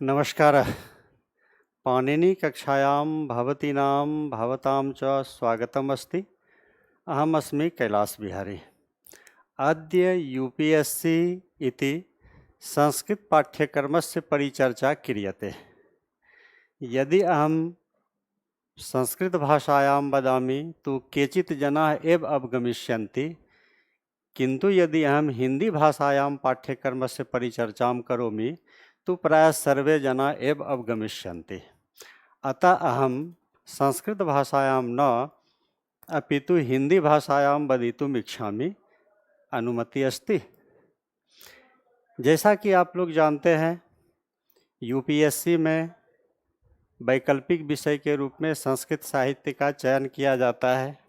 नमस्कार। पाणिनि कक्षायां भवतीनां भवतां च स्वागतमस्ति। अहमस्मि कैलासविहारी। अद्य UPSC इति संस्कृतपाठ्यक्रमस्य परिचर्चा क्रियते। यदि अहं संस्कृतभाषायां वदामि तु केचित् जनाः एव अवगमिष्यन्ति, किन्तु यदि अहं हिन्दीभाषायां पाठ्यक्रमस्य परिचर्चां करोमि तो प्रायः सर्वे जना एव अवगमिष्यन्ति। अतः अहं संस्कृतभाषायां न अपितु हिन्दीभाषायां वदितुम् इच्छामि। अनुमति अस्ति? जैसा कि आप लोग जानते हैं, UPSC में वैकल्पिक विषय के रूप में संस्कृत साहित्य का चयन किया जाता है।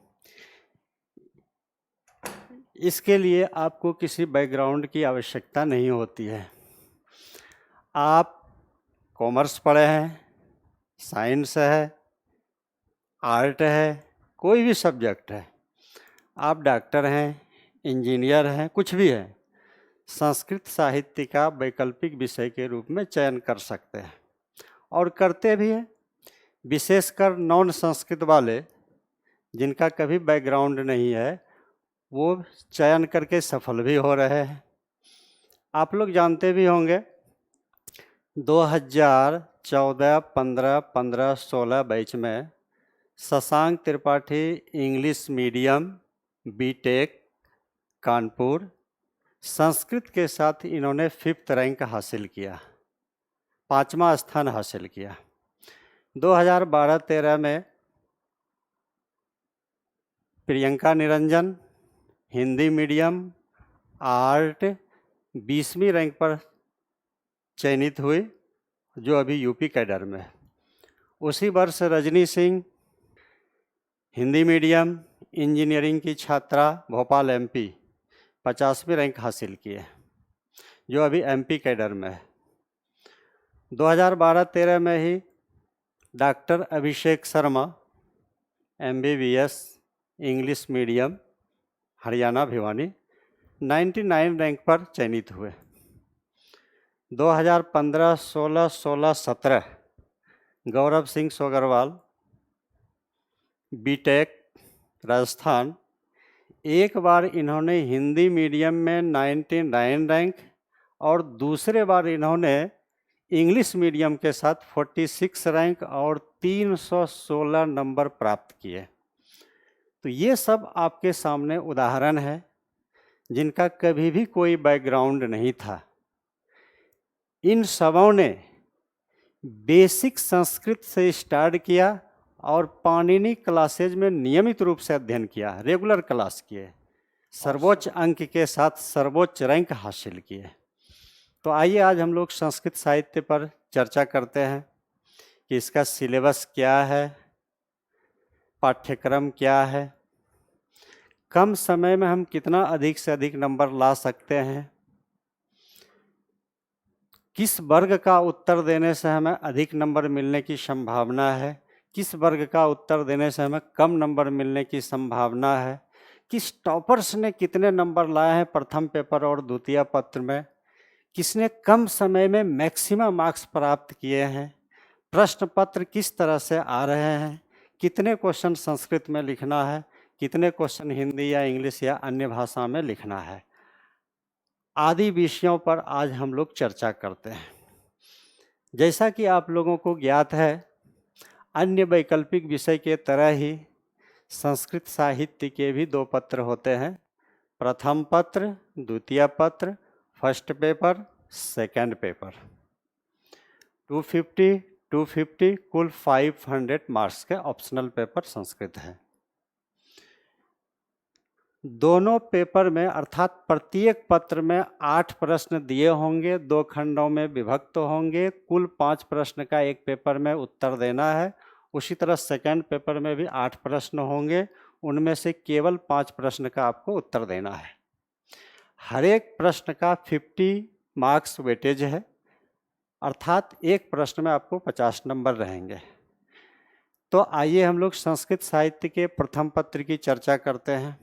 इसके लिए आपको किसी बैकग्राउंड की आवश्यकता नहीं होती है। आप कॉमर्स पढ़े हैं, साइंस है, आर्ट है, कोई भी सब्जेक्ट है, आप डॉक्टर हैं, इंजीनियर हैं, कुछ भी है, संस्कृत साहित्य का वैकल्पिक विषय के रूप में चयन कर सकते हैं और करते भी हैं। विशेषकर नॉन संस्कृत वाले जिनका कभी बैकग्राउंड नहीं है, वो चयन करके सफल भी हो रहे हैं। आप लोग जानते भी होंगे 2014, 15, 15, 16 बैच में Shashank Tripathi English medium BTech Kanpur Sanskrit के साथ इन्होंने 5th रैंक हासिल किया, 5वां स्थान हासिल किया। 2012-13 में प्रियंका निरंजन हिंदी मीडियम आर्ट 20वीं रैंक पर चयनित हुई, जो अभी यूपी कैडर में है। उसी वर्ष रजनी सिंह हिंदी मीडियम इंजीनियरिंग की छात्रा भोपाल MP 50वीं रैंक हासिल किए, जो अभी MP कैडर में है। 2012-13 में ही doctor Abhishek Sharma MBBS English medium Haryana Bhiwani 99 rank पर चयनित हुए। 2015, 16, 16, 17 गौरव सिंह सोगरवाल बीटेक राजस्थान, एक बार इन्होंने हिंदी मीडियम में 99 रैंक और दूसरे बार इन्होंने इंग्लिश मीडियम के साथ 46 रैंक और 316 नंबर प्राप्त किए। तो ये सब आपके सामने उदाहरण है जिनका कभी भी कोई बैकग्राउंड नहीं था। इन सबों ने बेसिक संस्कृत से स्टार्ट किया और पाणिनि क्लासेज में नियमित रूप से अध्ययन किया, रेगुलर क्लास किए, सर्वोच्च अंक के साथ सर्वोच्च रैंक हासिल किए। तो आइए आज हम लोग संस्कृत साहित्य पर चर्चा करते हैं कि इसका सिलेबस क्या है, पाठ्यक्रम क्या है, कम समय में हम कितना अधिक से अधिक नंबर ला सकते हैं, किस वर्ग का उत्तर देने से हमें अधिक नंबर मिलने की संभावना है, किस वर्ग का उत्तर देने से हमें कम नंबर मिलने की संभावना है, किस टॉपर्स ने कितने नंबर लाए हैं प्रथम पेपर और द्वितीय पत्र में, किसने कम समय में मैक्सिमम मार्क्स प्राप्त किए हैं, प्रश्न पत्र किस तरह से आ रहे हैं, कितने क्वेश्चन संस्कृत में लिखना है, कितने क्वेश्चन हिंदी या इंग्लिश या अन्य भाषा में लिखना है, आदि विषयों पर आज हम लोग चर्चा करते हैं। जैसा कि आप लोगों को ज्ञात है, अन्य वैकल्पिक विषय के तरह ही संस्कृत साहित्य के भी 2 पत्र होते हैं, प्रथम पत्र, द्वितीय पत्र, फर्स्ट पेपर, सेकंड पेपर। 250 कुल 500 मार्क्स के ऑप्शनल पेपर संस्कृत है। दोनों पेपर में अर्थात प्रत्येक पत्र में 8 प्रश्न दिए होंगे, 2 खंडों में विभक्त होंगे, कुल 5 प्रश्न का एक पेपर में उत्तर देना है। उसी तरह सेकंड पेपर में भी 8 प्रश्न होंगे, उनमें से केवल 5 प्रश्न का आपको उत्तर देना है। हर एक प्रश्न का 50 मार्क्स वेटेज है, अर्थात एक प्रश्न में आपको 50 नंबर रहेंगे। तो आइए हम लोग संस्कृत साहित्य के प्रथम पत्र की चर्चा करते हैं।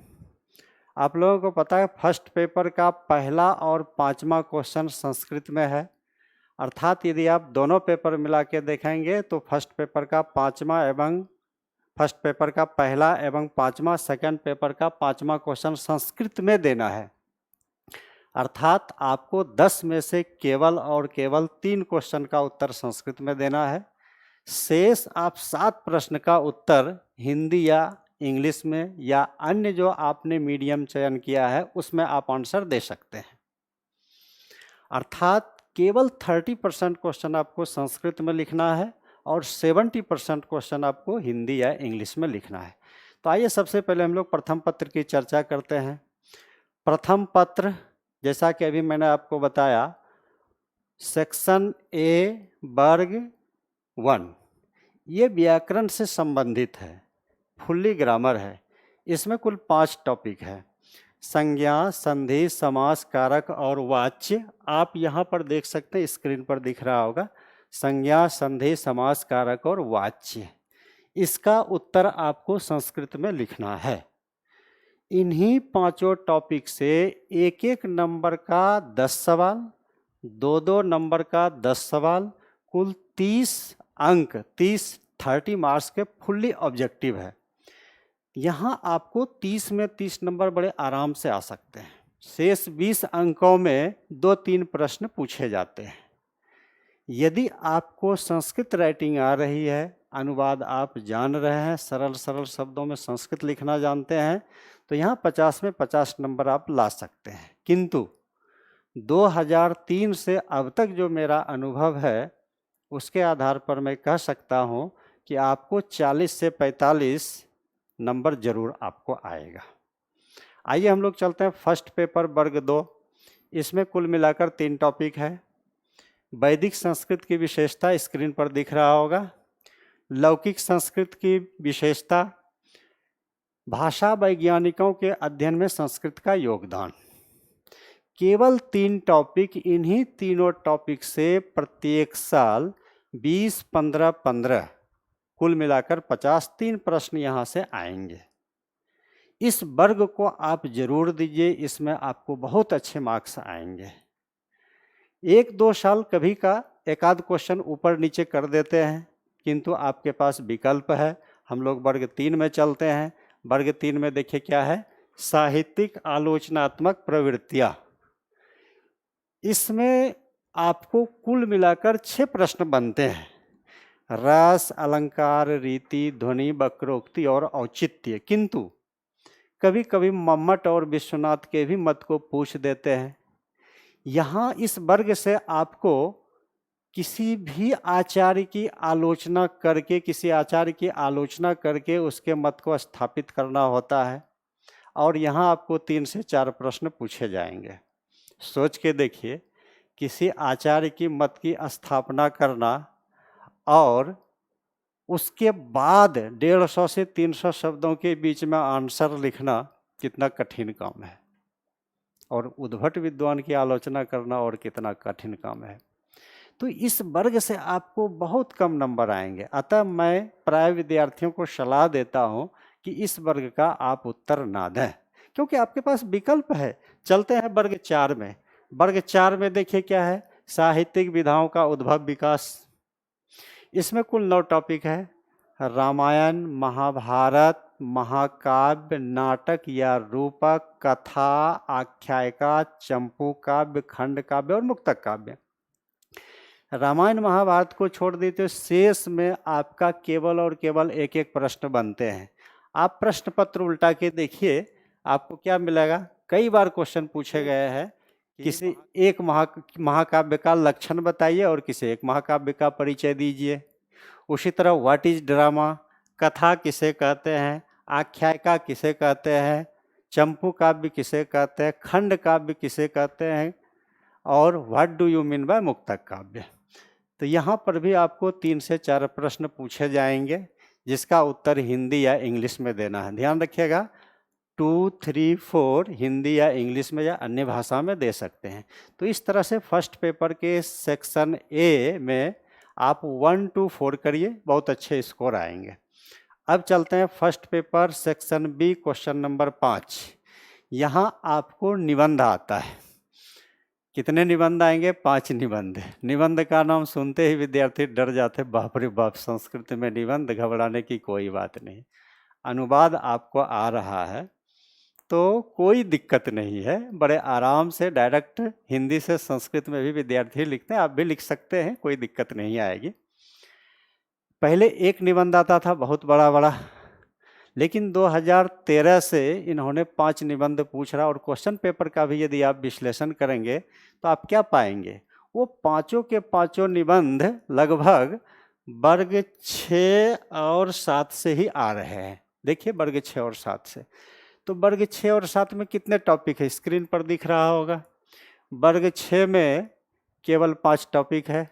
आप लोगों को पता है फर्स्ट पेपर का पहला और 5वां क्वेश्चन संस्कृत में है अर्थात यदि आप दोनों पेपर मिला के देखेंगे तो फर्स्ट पेपर का पहला एवं पाँचवा, सेकंड पेपर का पाँचवा क्वेश्चन संस्कृत में देना है। अर्थात आपको 10 में से केवल और केवल 3 क्वेश्चन का उत्तर संस्कृत में देना है। शेष आप 7 प्रश्न का उत्तर हिंदी या इंग्लिश में या अन्य जो आपने मीडियम चयन किया है उसमें आप आंसर दे सकते हैं। अर्थात केवल 30% क्वेश्चन आपको संस्कृत में लिखना है और 70% क्वेश्चन आपको हिंदी या इंग्लिश में लिखना है। तो आइए सबसे पहले हम लोग प्रथम पत्र की चर्चा करते हैं। प्रथम पत्र, जैसा कि अभी मैंने आपको बताया, सेक्शन ए वर्ग 1, ये व्याकरण से संबंधित है, फुल्ली ग्रामर है। इसमें कुल 5 टॉपिक है। संज्ञा, संधि, समास, कारक और वाच्य। आप यहाँ पर देख सकते हैं, स्क्रीन पर दिख रहा होगा, संज्ञा, संधि, समास, कारक और वाच्य। इसका उत्तर आपको संस्कृत में लिखना है। इन्हीं 5 टॉपिक से एक एक नंबर का 10 सवाल, 2-2 नंबर का 10 सवाल, कुल 30 अंक, 30 मार्क्स के फुल्ली ऑब्जेक्टिव है। यहाँ आपको 30 में 30 नंबर बड़े आराम से आ सकते हैं। शेष 20 अंकों में 2-3 प्रश्न पूछे जाते हैं। यदि आपको संस्कृत राइटिंग आ रही है, अनुवाद आप जान रहे हैं, सरल सरल शब्दों में संस्कृत लिखना जानते हैं, तो यहाँ 50 में 50 नंबर आप ला सकते हैं। किंतु 2003 से अब तक जो मेरा अनुभव है उसके आधार पर मैं कह सकता हूँ कि आपको 40 से 45 नंबर जरूर आपको आएगा। आइए हम लोग चलते हैं फर्स्ट पेपर वर्ग 2। इसमें कुल मिलाकर 3 टॉपिक है। वैदिक संस्कृत की विशेषता स्क्रीन पर दिख रहा होगा। लौकिक संस्कृत की विशेषता, भाषा वैज्ञानिकों के अध्ययन में संस्कृत का योगदान। केवल 3 टॉपिक, इन्हीं तीनों टॉपिक से प्रत्येक साल 20, 15, 15 कुल मिलाकर 53 प्रश्न यहाँ से आएंगे। इस वर्ग को आप जरूर दीजिए, इसमें आपको बहुत अच्छे मार्क्स आएंगे। 1-2 साल कभी का एक आध क्वेश्चन ऊपर नीचे कर देते हैं, किंतु आपके पास विकल्प है। हम लोग वर्ग 3 में चलते हैं। वर्ग 3 में देखिए क्या है, साहित्यिक आलोचनात्मक प्रवृत्तियाँ। इसमें आपको कुल मिलाकर 6 प्रश्न बनते हैं। रस, अलंकार, रीति, ध्वनि, वक्रोक्ति और औचित्य। किंतु कभी कभी मम्मट और विश्वनाथ के भी मत को पूछ देते हैं। यहाँ इस वर्ग से आपको किसी भी आचार्य की आलोचना करके, किसी आचार्य की आलोचना करके उसके मत को स्थापित करना होता है और यहाँ आपको 3 से 4 प्रश्न पूछे जाएंगे। सोच के देखिए, किसी आचार्य की मत की स्थापना करना और उसके बाद 150 से 300 शब्दों के बीच में आंसर लिखना कितना कठिन काम है, और उद्भट विद्वान की आलोचना करना और कितना कठिन काम है। तो इस वर्ग से आपको बहुत कम नंबर आएंगे। अतः मैं प्राय विद्यार्थियों को सलाह देता हूं कि इस वर्ग का आप उत्तर ना दें, क्योंकि आपके पास विकल्प है। चलते हैं वर्ग 4 में। वर्ग 4 में देखिए क्या है, साहित्यिक विधाओं का उद्भव विकास। इसमें कुल 9 टॉपिक है। रामायण, महाभारत, महाकाव्य, नाटक या रूपक, कथा, आख्यायिका, चंपू काव्य, खंड काव्य और मुक्तक काव्य। रामायण महाभारत को छोड़ दी तो शेष में आपका केवल और केवल एक एक प्रश्न बनते हैं। आप प्रश्न पत्र उल्टा के देखिए, आपको क्या मिलेगा। कई बार क्वेश्चन पूछे गए हैं, किसी एक महाकाव्य का लक्षण बताइए और किसी एक महाकाव्य का परिचय दीजिए। उसी तरह व्हाट इज ड्रामा, कथा किसे कहते हैं, आख्यायिका किसे कहते हैं, चंपू काव्य किसे कहते हैं, खंड काव्य किसे कहते हैं, और what do you mean by मुक्तक काव्य। तो यहाँ पर भी आपको 3 से 4 प्रश्न पूछे जाएंगे, जिसका उत्तर हिंदी या इंग्लिश में देना है। ध्यान रखिएगा, 2, 3, 4 हिंदी या इंग्लिश में या अन्य भाषा में दे सकते हैं। तो इस तरह से फर्स्ट पेपर के सेक्शन ए में आप 1 to 4 करिए, बहुत अच्छे स्कोर आएंगे। अब चलते हैं first paper section B, question number 5। यहाँ आपको निबंध आता है। कितने निबंध आएंगे? 5 निबंध। निबंध का नाम सुनते ही विद्यार्थी डर जाते, बाप रे बाप, संस्कृत में निबंध, घबराने की कोई बात नहीं। अनुवाद आपको आ रहा है तो कोई दिक्कत नहीं है, बड़े आराम से डायरेक्ट हिंदी से संस्कृत में भी विद्यार्थी लिखते हैं, आप भी लिख सकते हैं, कोई दिक्कत नहीं आएगी। पहले एक निबंध आता था बहुत बड़ा बड़ा, लेकिन 2013 से इन्होंने 5 निबंध पूछ रहा, और क्वेश्चन पेपर का भी यदि आप विश्लेषण करेंगे तो आप क्या पाएंगे, वो पांचों के पांचों निबंध लगभग वर्ग 6 और 7 से ही आ रहे हैं। देखिए वर्ग 6 और 7 से, तो वर्ग 6 और 7 में कितने टॉपिक है, स्क्रीन पर दिख रहा होगा। वर्ग 6 में केवल 5 टॉपिक है,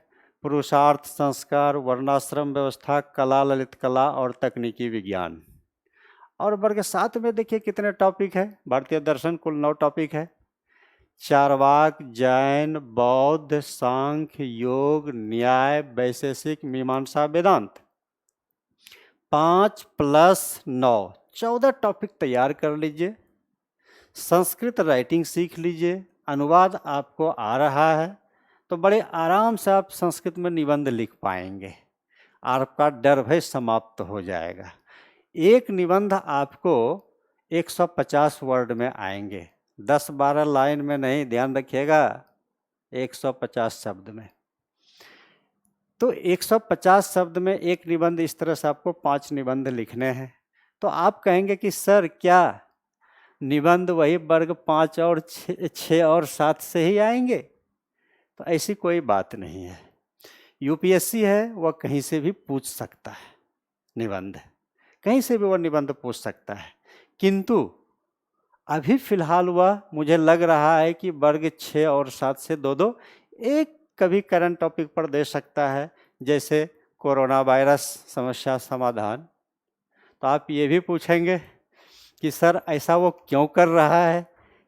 पुरुषार्थ, संस्कार, वर्णाश्रम व्यवस्था, कला, ललित कला और तकनीकी विज्ञान। और वर्ग 7 में देखिए कितने टॉपिक है, भारतीय दर्शन कुल 9 टॉपिक है, चारवाक, जैन, बौद्ध, सांख्य, योग, न्याय, वैशेषिक, मीमांसा, वेदांत। 5 + 9 14 टॉपिक तैयार कर लीजिए। संस्कृत राइटिंग सीख लीजिए, अनुवाद आपको आ रहा है तो बड़े आराम से आप संस्कृत में निबंध लिख पाएंगे, आपका डर भय समाप्त हो जाएगा। एक निबंध आपको 150 वर्ड में आएंगे, 10-12 लाइन में नहीं, ध्यान रखिएगा, 150 शब्द में। तो 150 शब्द में एक निबंध, इस तरह से आपको 5 निबंध लिखने हैं। तो आप कहेंगे कि सर क्या निबंध वही वर्ग 5 और 6 और 7 से ही आएंगे? तो ऐसी कोई बात नहीं है। यूपीएससी है वह कहीं से भी पूछ सकता है निबंध, कहीं से भी वह निबंध पूछ सकता है, किंतु अभी फिलहाल वह मुझे लग रहा है कि वर्ग 6 और 7 से 2-2 एक कभी करंट टॉपिक पर दे सकता है, जैसे कोरोना वायरस समस्या समाधान। तो आप ये भी पूछेंगे कि सर ऐसा वो क्यों कर रहा है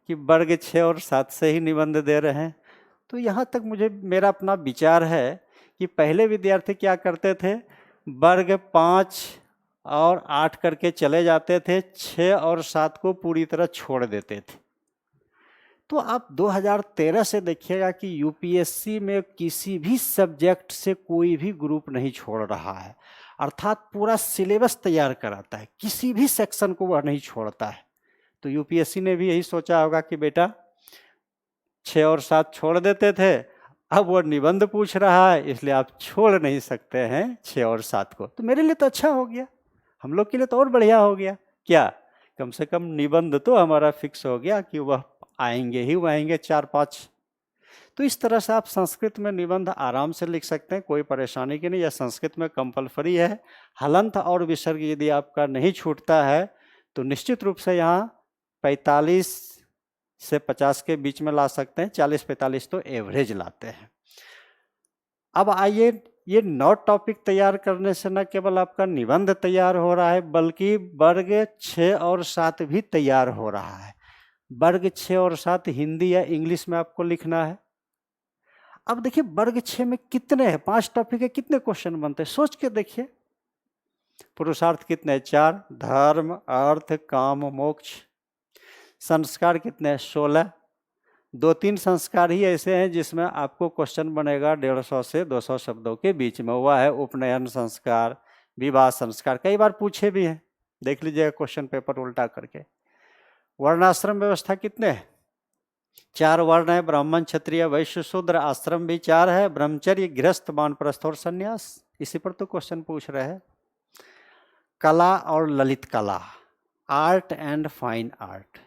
कि वर्ग 6 और 7 से ही निबंध दे रहे हैं? तो यहाँ तक मेरा अपना विचार है कि पहले विद्यार्थी क्या करते थे, वर्ग 5 और 8 करके चले जाते थे, 6 और 7 को पूरी तरह छोड़ देते थे। तो आप 2013 से देखिएगा कि यूपीएससी में किसी भी सब्जेक्ट से कोई भी ग्रुप नहीं छोड़ रहा है, अर्थात पूरा सिलेबस तैयार कराता है, किसी भी सेक्शन को वह नहीं छोड़ता है। तो यूपीएससी ने भी यही सोचा होगा कि बेटा 6 और 7 छोड़ देते थे, अब वो निबंध पूछ रहा है, इसलिए आप छोड़ नहीं सकते हैं 6 और 7 को। तो मेरे लिए तो अच्छा हो गया, हम लोग के लिए तो और बढ़िया हो गया, क्या कम से कम निबंध तो हमारा फिक्स हो गया कि वह आएंगे ही, वह आएंगे 4-5। तो इस तरह से आप संस्कृत में निबंध आराम से लिख सकते हैं, कोई परेशानी की नहीं। यह संस्कृत में कंपलसरी है। हलंत और विसर्ग यदि आपका नहीं छूटता है तो निश्चित रूप से यहाँ 45 से 50 के बीच में ला सकते हैं, 40-45 तो एवरेज लाते हैं। अब आइए, ये 9 टॉपिक तैयार करने से न केवल आपका निबंध तैयार हो रहा है, बल्कि वर्ग 6 और 7 भी तैयार हो रहा है। वर्ग 6 और 7 हिंदी या इंग्लिश में आपको लिखना है। अब देखिए वर्ग 6 में कितने हैं, 5 टॉपिक है, कितने क्वेश्चन बनते हैं, सोच के देखिए। पुरुषार्थ कितने? 4। धर्म, अर्थ, काम, मोक्ष। संस्कार कितने? 16। 2-3 संस्कार ही ऐसे हैं जिसमें आपको क्वेश्चन बनेगा 150 से 200 शब्दों के बीच में, वह है उपनयन संस्कार, विवाह संस्कार, कई बार पूछे भी हैं, देख लीजिएगा क्वेश्चन पेपर उल्टा करके। वर्णाश्रम व्यवस्था कितने हैं? 4 वर्ण है, ब्राह्मण, क्षत्रिय, वैश्य, शूद्र। आश्रम भी 4 है, ब्रह्मचर्य, गृहस्थ, वानप्रस्थ और संन्यास। इसी पर तो क्वेश्चन पूछ रहे हैं। कला और ललित कला, आर्ट एंड फाइन आर्ट,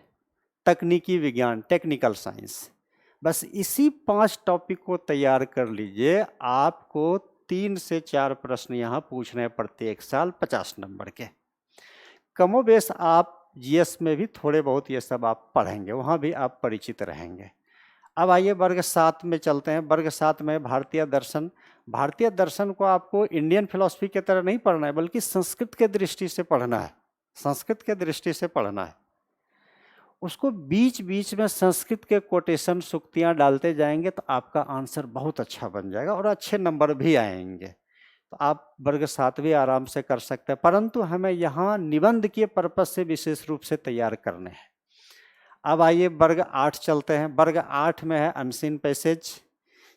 तकनीकी विज्ञान, टेक्निकल साइंस। बस इसी 5 टॉपिक को तैयार कर लीजिए, आपको 3 से 4 प्रश्न यहाँ पूछने पड़ते एक साल, 50 नंबर के। कमोबेश आप जीएस में भी थोड़े बहुत ये सब आप पढ़ेंगे, वहाँ भी आप परिचित रहेंगे। अब आइए वर्ग 7 में चलते हैं। वर्ग 7 में भारतीय दर्शन। भारतीय दर्शन को आपको इंडियन फिलॉसफी की तरह नहीं पढ़ना है, बल्कि संस्कृत के दृष्टि से पढ़ना है, संस्कृत के दृष्टि से पढ़ना है। उसको बीच बीच में संस्कृत के कोटेशन, सूक्तियाँ डालते जाएंगे तो आपका आंसर बहुत अच्छा बन जाएगा और अच्छे नंबर भी आएंगे। तो आप वर्ग 7 भी आराम से कर सकते हैं, परंतु हमें यहाँ निबंध के पर्पज से विशेष रूप से तैयार करने हैं। अब आइए वर्ग 8 चलते हैं। वर्ग 8 में है अनसीन पैसेज।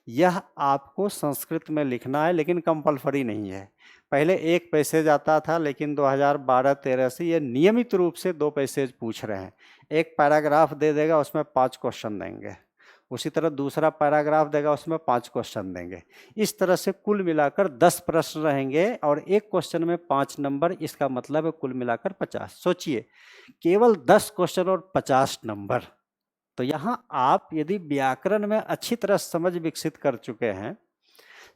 यह आपको संस्कृत में लिखना है लेकिन कंपलसरी नहीं है। पहले एक पैसेज आता था लेकिन 2012-13 से ये नियमित रूप से 2 पैसेज पूछ रहे हैं। एक पैराग्राफ दे देगा, उसमें 5 क्वेश्चन देंगे। उसी तरह दूसरा पैराग्राफ देगा, उसमें 5 क्वेश्चन देंगे। इस तरह से कुल मिलाकर 10 प्रश्न रहेंगे और एक क्वेश्चन में 5 नंबर। इसका मतलब है कुल मिलाकर 50। सोचिए, केवल 10 क्वेश्चन और 50 नंबर। तो यहाँ आप यदि व्याकरण में अच्छी तरह समझ विकसित कर चुके हैं,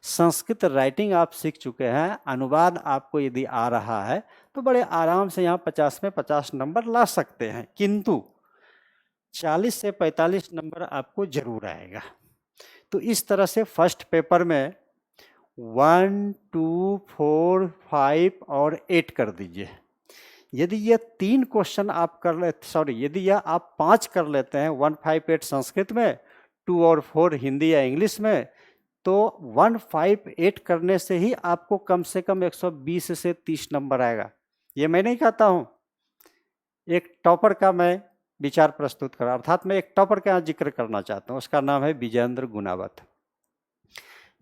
संस्कृत राइटिंग आप सीख चुके हैं, अनुवाद आपको यदि आ रहा है, तो बड़े आराम से यहाँ 50 में 50 नंबर ला सकते हैं। किंतु 40 से 45 नंबर आपको जरूर आएगा। तो इस तरह से फर्स्ट पेपर में 1, 2, 4, 5 और 8 कर दीजिए। यदि यह 3 क्वेश्चन आप कर ले, यदि यह आप 5 कर लेते हैं, 1, 5, 8 संस्कृत में, 2 और 4 हिंदी या इंग्लिश में, तो 1, 5, 8 करने से ही आपको कम से कम 120 से 30 नंबर आएगा। ये मैं नहीं कहता हूँ, एक टॉपर का मैं विचार प्रस्तुत कर, अर्थात मैं एक टॉपर का जिक्र करना चाहता हूँ। उसका नाम है विजयेंद्र गुनावत।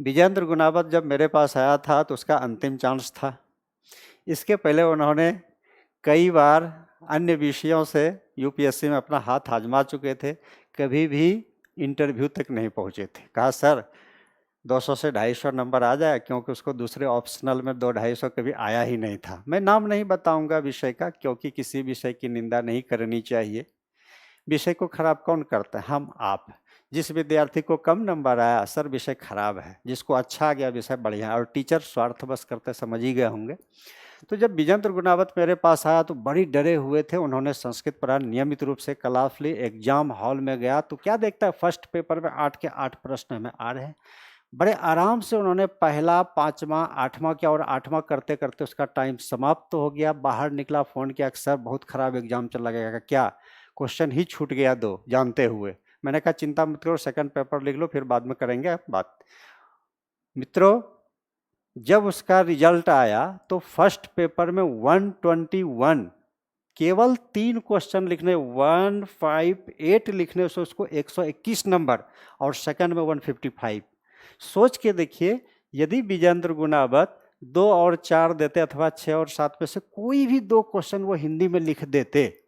विजयेंद्र गुनावत जब मेरे पास आया था तो उसका अंतिम चांस था। इसके पहले उन्होंने कई बार अन्य विषयों से यूपीएससी में अपना हाथ आजमा चुके थे, कभी भी इंटरव्यू तक नहीं पहुँचे थे। कहा सर 200 से 250 नंबर आ जाए, क्योंकि उसको दूसरे ऑप्शनल में 200-250 कभी आया ही नहीं था। मैं नाम नहीं बताऊंगा विषय का, क्योंकि किसी विषय की निंदा नहीं करनी चाहिए। विषय को खराब कौन करता है? हम आप। जिस विद्यार्थी को कम नंबर आया, सर विषय खराब है, जिसको अच्छा आ गया विषय बढ़िया है, और टीचर स्वार्थ बस करते समझ ही गए होंगे। तो जब विजयेंद्र गुनावत मेरे पास आया तो बड़ी डरे हुए थे। उन्होंने संस्कृत पढ़ा, नियमित रूप से क्लास ली। एग्जाम हॉल में गया तो क्या देखता है, फर्स्ट पेपर में 8 के 8 प्रश्न हमें आ रहे हैं। बड़े आराम से उन्होंने पहला, 5वां, 8वां किया और 8वां करते करते उसका टाइम समाप्त हो गया। बाहर निकला, फ़ोन किया कि सर बहुत ख़राब एग्जाम चल लगेगा। क्या क्वेश्चन ही छूट गया 2 जानते हुए? मैंने कहा चिंता मत करो, सेकंड पेपर लिख लो, फिर बाद में करेंगे बात। मित्रों, जब उसका रिजल्ट आया तो फर्स्ट पेपर में 121, केवल 3 क्वेश्चन लिखने, 1, 5, 8 लिखने से उसको 121 नंबर, और सेकंड में 155। सोच के देखिए, यदि विजयेंद्र गुनावत 2 और 4 देते, अथवा 6 और 7 में से कोई भी 2 क्वेश्चन वो हिंदी में लिख देते,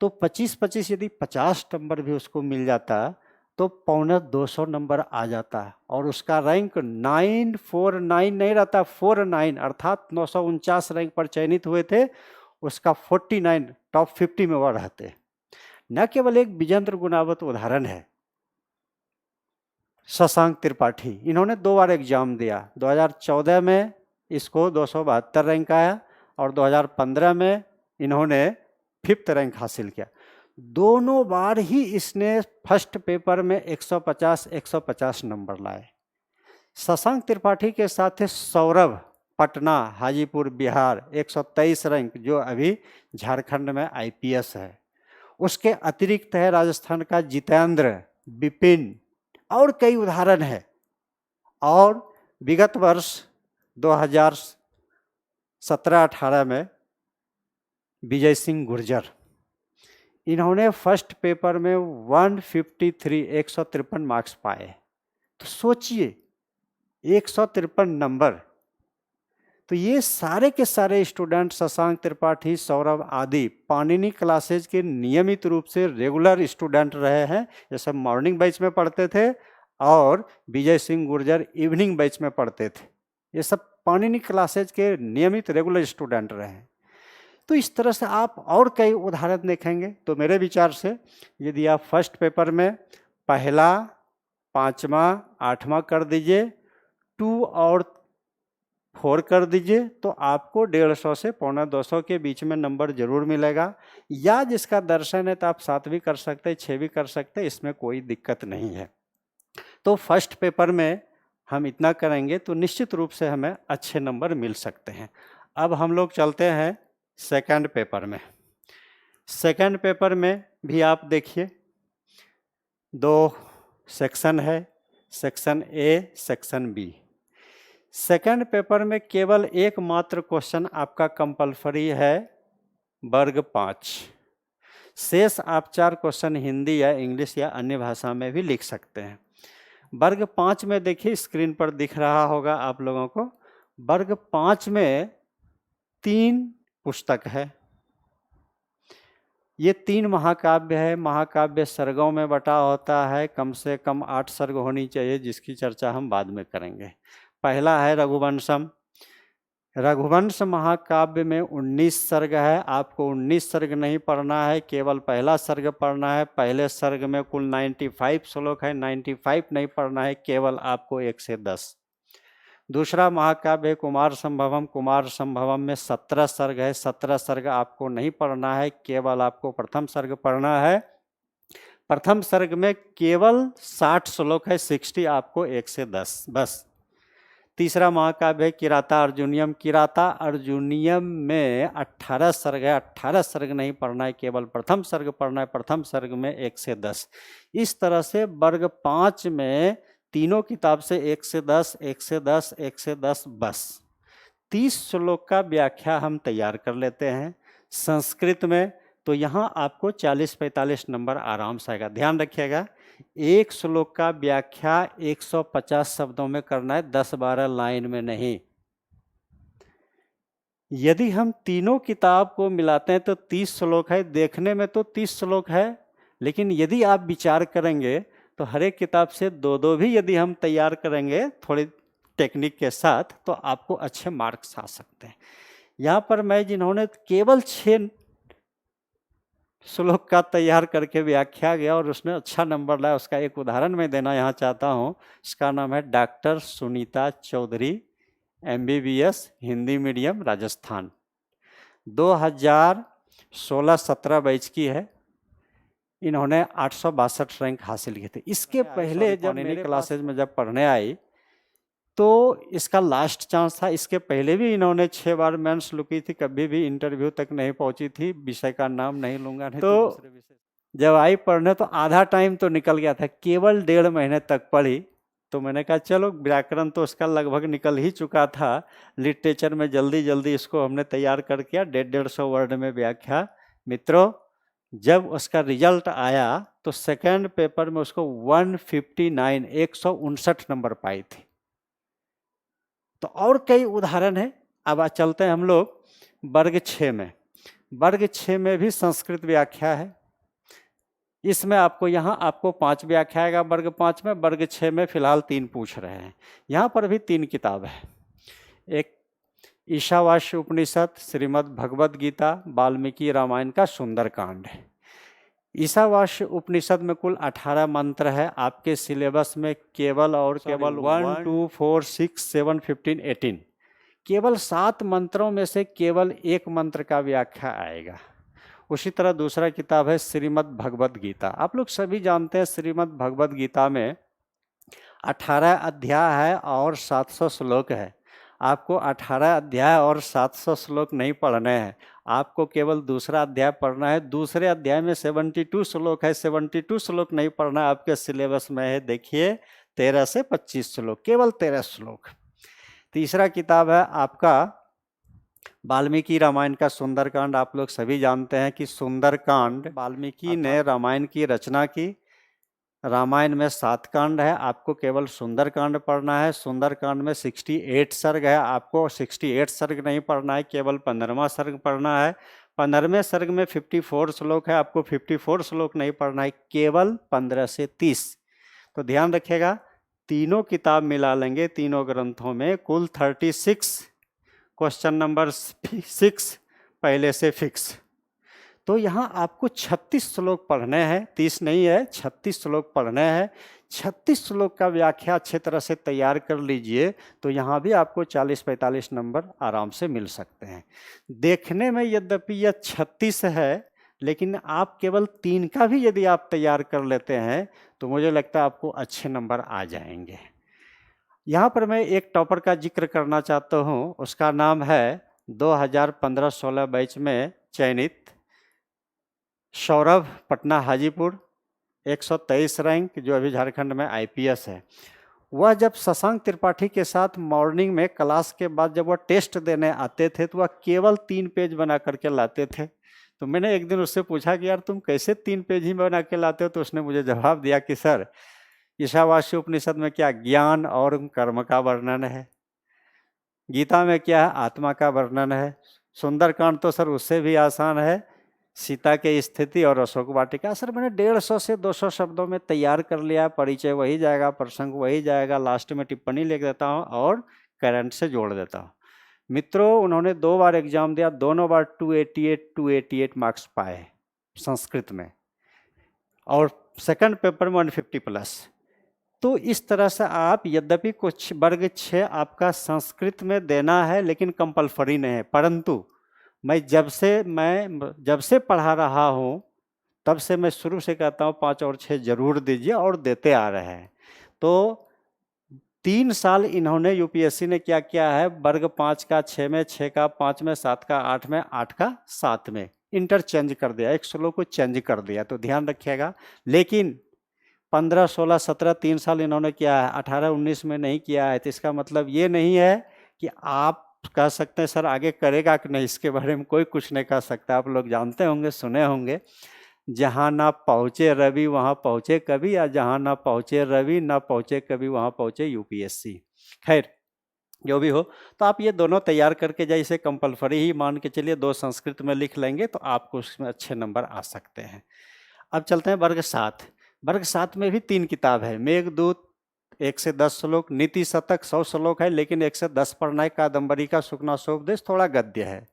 तो 25-25 यदि 50 नंबर भी उसको मिल जाता तो 250 नंबर आ जाता है। और उसका रैंक 949 नहीं रहता, 49, अर्थात 949 रैंक पर चयनित हुए थे। उसका 49 टॉप 50 में वह रहते। न केवल एक विजयेंद्र गुनावत उदाहरण है, शशांक त्रिपाठी, इन्होंने 2 बार एग्जाम दिया। 2014 में इसको 272 रैंक आया और 2015 में इन्होंने 5th रैंक हासिल किया। दोनों बार ही इसने फर्स्ट पेपर में 150 नंबर लाए। शशांक त्रिपाठी के साथ है सौरभ, पटना, हाजीपुर, बिहार, 123 रैंक, जो अभी झारखंड में आईपीएस है। उसके अतिरिक्त है राजस्थान का जितेंद्र, विपिन, और कई उदाहरण है। और विगत वर्ष 2017-18 में विजय सिंह गुर्जर, इन्होंने फर्स्ट पेपर में 153 मार्क्स पाए। तो सोचिए 153 नंबर। तो ये सारे के सारे स्टूडेंट, शशांक त्रिपाठी, सौरभ आदि, पाणिनि क्लासेज के नियमित रूप से रेगुलर स्टूडेंट रहे हैं। जैसे मॉर्निंग बैच में पढ़ते थे और विजय सिंह गुर्जर इवनिंग बैच में पढ़ते थे। ये सब पाणिनि क्लासेज के नियमित रेगुलर स्टूडेंट रहे हैं। तो इस तरह से आप और कई उदाहरण देखेंगे। तो मेरे विचार से यदि आप फर्स्ट पेपर में पहला, 5वां, 8वां कर दीजिए, 2 और 4 कर दीजिए, तो आपको 150 से 250 के बीच में नंबर जरूर मिलेगा। या जिसका दर्शन है तो आप 7 भी कर सकते हैं, 6 भी कर सकते हैं, इसमें कोई दिक्कत नहीं है। तो फर्स्ट पेपर में हम इतना करेंगे तो निश्चित रूप से हमें अच्छे नंबर मिल सकते हैं। अब हम लोग चलते हैं सेकंड पेपर में। सेकंड पेपर में भी आप देखिए 2 सेक्शन है, section A, section B. Second paper में केवल एकमात्र क्वेश्चन आपका कंपलसरी है, वर्ग 5। शेष आप 4 क्वेश्चन हिंदी या इंग्लिश या अन्य भाषा में भी लिख सकते हैं। वर्ग 5 में देखिए स्क्रीन पर दिख रहा होगा आप लोगों को, वर्ग 5 में 3 पुस्तक है। ये 3 महाकाव्य है। महाकाव्य सर्गों में बटा होता है, कम से कम 8 सर्ग होनी चाहिए, जिसकी चर्चा हम बाद में करेंगे। पहला है रघुवंशम। रघुवंश महाकाव्य में 19 सर्ग है। आपको 19 सर्ग नहीं पढ़ना है, केवल पहला सर्ग पढ़ना है। पहले सर्ग में कुल 95 श्लोक है, 95 नहीं पढ़ना है, केवल आपको 1 से 10। दूसरा महाकाव्य है कुमार संभवम। कुमार संभवम में 17 सर्ग है। 17 सर्ग आपको नहीं पढ़ना है, केवल आपको प्रथम सर्ग पढ़ना है। प्रथम सर्ग में केवल 60 श्लोक है, 60, आपको 1 से 10 बस। तीसरा महाकाव्य है किराता अर्जुनियम। किराता अर्जुनियम में 18 सर्ग है। 18 सर्ग नहीं पढ़ना है, केवल प्रथम सर्ग पढ़ना है। प्रथम सर्ग में 1 से 10। इस तरह से वर्ग 5 में तीनों किताब से 1 से 10, 1 से 10, 1 से 10 बस। 30 श्लोक का व्याख्या हम तैयार कर लेते हैं संस्कृत में, तो यहाँ आपको 40-45 नंबर आराम से आएगा। ध्यान रखिएगा, एक श्लोक का व्याख्या 150 शब्दों में करना है, 10-12 लाइन में नहीं। यदि हम तीनों किताब को मिलाते हैं तो 30 श्लोक है। देखने में तो 30 श्लोक है, लेकिन यदि आप विचार करेंगे तो हर एक किताब से 2-2 भी यदि हम तैयार करेंगे थोड़ी टेक्निक के साथ, तो आपको अच्छे मार्क्स आ सकते हैं। यहाँ पर मैं जिन्होंने केवल 6 श्लोक का तैयार करके व्याख्या गया और उसमें अच्छा नंबर लाया, उसका एक उदाहरण मैं देना यहाँ चाहता हूँ। इसका नाम है doctor Sunita Chaudhary, MBBS, Hindi medium, Rajasthan. 2016-17 batch की है। इन्होंने 862 रैंक हासिल किए थे। इसके पहले जब मेरी क्लासेज में जब पढ़ने आई तो इसका लास्ट चांस था। इसके पहले भी इन्होंने 6 बार मेंस लुकी थी, कभी भी इंटरव्यू तक नहीं पहुंची थी। विषय का नाम नहीं लूंगा, नहीं तो जब आई पढ़ने तो आधा टाइम तो निकल गया था। केवल 1.5 महीने तक पढ़ी, तो मैंने कहा चलो व्याकरण तो उसका लगभग निकल ही चुका था। लिटरेचर में जल्दी जल्दी इसको हमने तैयार कर किया, 150 वर्ड में व्याख्या। मित्रों, जब उसका रिजल्ट आया तो सेकेंड पेपर में उसको 159 नंबर पाए थे। तो और कई उदाहरण है। अब चलते हैं हम लोग वर्ग 6 में। वर्ग 6 में भी संस्कृत व्याख्या है। इसमें आपको यहाँ आपको 5 व्याख्या आएगा वर्ग 5 में। वर्ग 6 में फिलहाल 3 पूछ रहे हैं। यहाँ पर भी 3 किताब है। एक ईशावास्य उपनिषद, श्रीमद् भगवद गीता, वाल्मीकि रामायण का सुंदरकांड है। ईशावास्य उपनिषद में कुल 18 मंत्र है। आपके सिलेबस में केवल और केवल 1, 2, 4, 6, 7, 15, 18 केवल 7 मंत्रों में से केवल 1 मंत्र का व्याख्या आएगा। उसी तरह दूसरा किताब है श्रीमद् भगवद गीता। आप लोग सभी जानते हैं श्रीमद् भगवद गीता में 18 अध्याय है और 700 श्लोक है। आपको 18 अध्याय और 700 श्लोक नहीं पढ़ने हैं, आपको केवल दूसरा अध्याय पढ़ना है। दूसरे अध्याय में 72 श्लोक है। 72 श्लोक नहीं पढ़ना है, आपके सिलेबस में है देखिए 13 से 25 श्लोक, केवल 13 श्लोक। तीसरा किताब है आपका वाल्मीकि रामायण का सुंदरकांड। आप लोग सभी जानते हैं कि सुंदरकांड वाल्मीकि ने रामायण की रचना की। रामायण में 7 कांड है, आपको केवल सुंदरकांड पढ़ना है। सुंदरकांड में 68 सर्ग है, आपको 68 सर्ग नहीं पढ़ना है, केवल 15वां सर्ग पढ़ना है। 15वें सर्ग में 54 श्लोक है, आपको 54 श्लोक नहीं पढ़ना है, केवल 15 से 30। तो ध्यान रखिएगा, तीनों किताब मिला लेंगे, तीनों ग्रंथों में कुल 36। क्वेश्चन नंबर 6 पहले से फिक्स। तो यहाँ आपको 36 श्लोक पढ़ने हैं, 30 नहीं है, 36 श्लोक पढ़ने हैं। 36 श्लोक का व्याख्या अच्छे तरह से तैयार कर लीजिए, तो यहाँ भी आपको 40-45 नंबर आराम से मिल सकते हैं। देखने में यद्यपि यह 36 है, लेकिन आप केवल 3 का भी यदि आप तैयार कर लेते हैं तो मुझे लगता है आपको अच्छे नंबर आ जाएंगे। यहाँ पर मैं एक टॉपर का जिक्र करना चाहता हूँ। उसका नाम है 2015-16 बैच में चयनित सौरभ, पटना हाजीपुर, 123 रैंक, जो अभी झारखंड में IPS है। वह जब शशांक त्रिपाठी के साथ मॉर्निंग में क्लास के बाद जब वह टेस्ट देने आते थे तो वह केवल 3 पेज बना करके लाते थे। तो तो मैंने एक दिन उससे पूछा कि यार तुम कैसे 3 पेज ही बना के लाते हो, तो उसने मुझे जवाब दिया कि सर ईशावास्य उपनिषद में क्या ज्ञान और कर्म का वर्णन है, गीता में क्या है आत्मा का वर्णन है, सुंदरकांड तो सर उससे भी आसान है, सीता के स्थिति और अशोक वाटिका। सर मैंने 150 से 200 शब्दों में तैयार कर लिया, परिचय वही जाएगा, प्रसंग वही जाएगा, लास्ट में टिप्पणी लिख देता हूँ और करंट से जोड़ देता हूँ। मित्रों उन्होंने 2 बार एग्जाम दिया, दोनों बार 288 मार्क्स पाए संस्कृत में, और सेकंड पेपर में 150 प्लस। तो इस तरह से आप, यद्यपि कुछ वर्ग 6 आपका संस्कृत में देना है लेकिन कंपल्सरी नहीं है, परंतु मैं जब से पढ़ा रहा हूँ तब से मैं शुरू से कहता हूँ 5 और 6 जरूर दीजिए, और देते आ रहे हैं। तो 3 साल इन्होंने यूपीएससी ने क्या किया है, वर्ग 5 का 6 में, 6 का 5 में, 7 का 8 में, 8 का 7 में इंटरचेंज कर दिया, एक श्लोक को चेंज कर दिया, तो ध्यान रखिएगा। लेकिन 15, 16, 17 3 साल इन्होंने किया है, 18, 19 में नहीं किया है। तो इसका मतलब ये नहीं है कि आप कह सकते हैं सर आगे करेगा कि नहीं, इसके बारे में कोई कुछ नहीं कह सकता। आप लोग जानते होंगे, सुने होंगे, जहाँ ना पहुँचे रवि वहाँ पहुँचे कवि, या जहाँ ना पहुँचे रवि ना पहुँचे कवि वहाँ पहुँचे यूपीएससी। खैर जो भी हो, तो आप ये दोनों तैयार करके जैसे कंपल्सरी ही मान के चलिए 2 संस्कृत में लिख लेंगे तो आपको उसमें अच्छे नंबर आ सकते हैं। अब चलते हैं वर्ग 7। वर्ग 7 में भी 3 किताब है, मेघदूत 1 से 10 श्लोक, नीति शतक 100 श्लोक है लेकिन 1 से 10 पढ़ना है, कादम्बरी का सुखनासोपदेश थोड़ा गद्य है।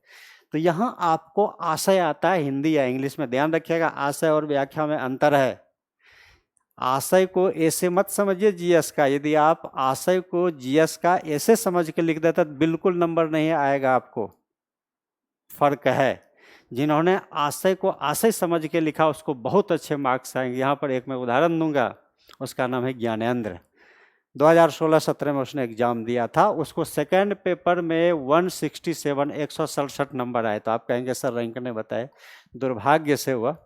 तो यहाँ आपको आशय आता है हिंदी या इंग्लिश में, ध्यान रखिएगा आशय और व्याख्या में अंतर है। आशय को ऐसे मत समझिए जीएस का, यदि आप आशय को जीएस का ऐसे समझ के लिख देते तो बिल्कुल नंबर नहीं आएगा आपको, फर्क है। जिन्होंने आशय को आशय समझ के लिखा उसको बहुत अच्छे मार्क्स आएंगे। यहाँ पर एक मैं उदाहरण दूंगा, उसका नाम है ज्ञानेंद्र। 2016-17 में उसने एग्जाम दिया था, उसको सेकंड पेपर में 167 नंबर आए। तो आप कहेंगे सर रैंक ने बताए, दुर्भाग्य से वह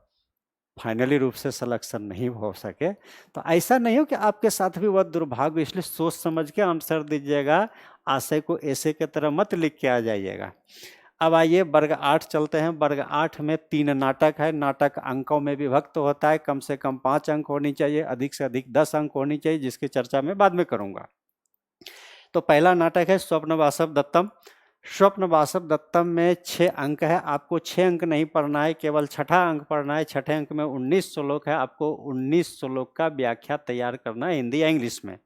फाइनली रूप से सिलेक्शन नहीं हो सके। तो ऐसा नहीं हो कि आपके साथ भी वह दुर्भाग्य, इसलिए सोच समझ के आंसर दीजिएगा, आशय को ऐसे की तरह मत लिख के आ जाइएगा। अब आइए वर्ग 8 चलते हैं। वर्ग 8 में 3 नाटक है, नाटक अंकों में विभक्त होता है, कम से कम 5 अंक होनी चाहिए, अधिक से अधिक 10 अंक होनी चाहिए, जिसकी चर्चा मैं बाद में करूंगा। तो पहला नाटक है स्वप्न वासव दत्तम। स्वप्न वासव दत्तम में 6 अंक है, आपको 6 अंक नहीं पढ़ना है, केवल छठा अंक पढ़ना है। छठे अंक में 19 श्लोक है, आपको 19 श्लोक का व्याख्या तैयार करना है हिंदी या इंग्लिश में।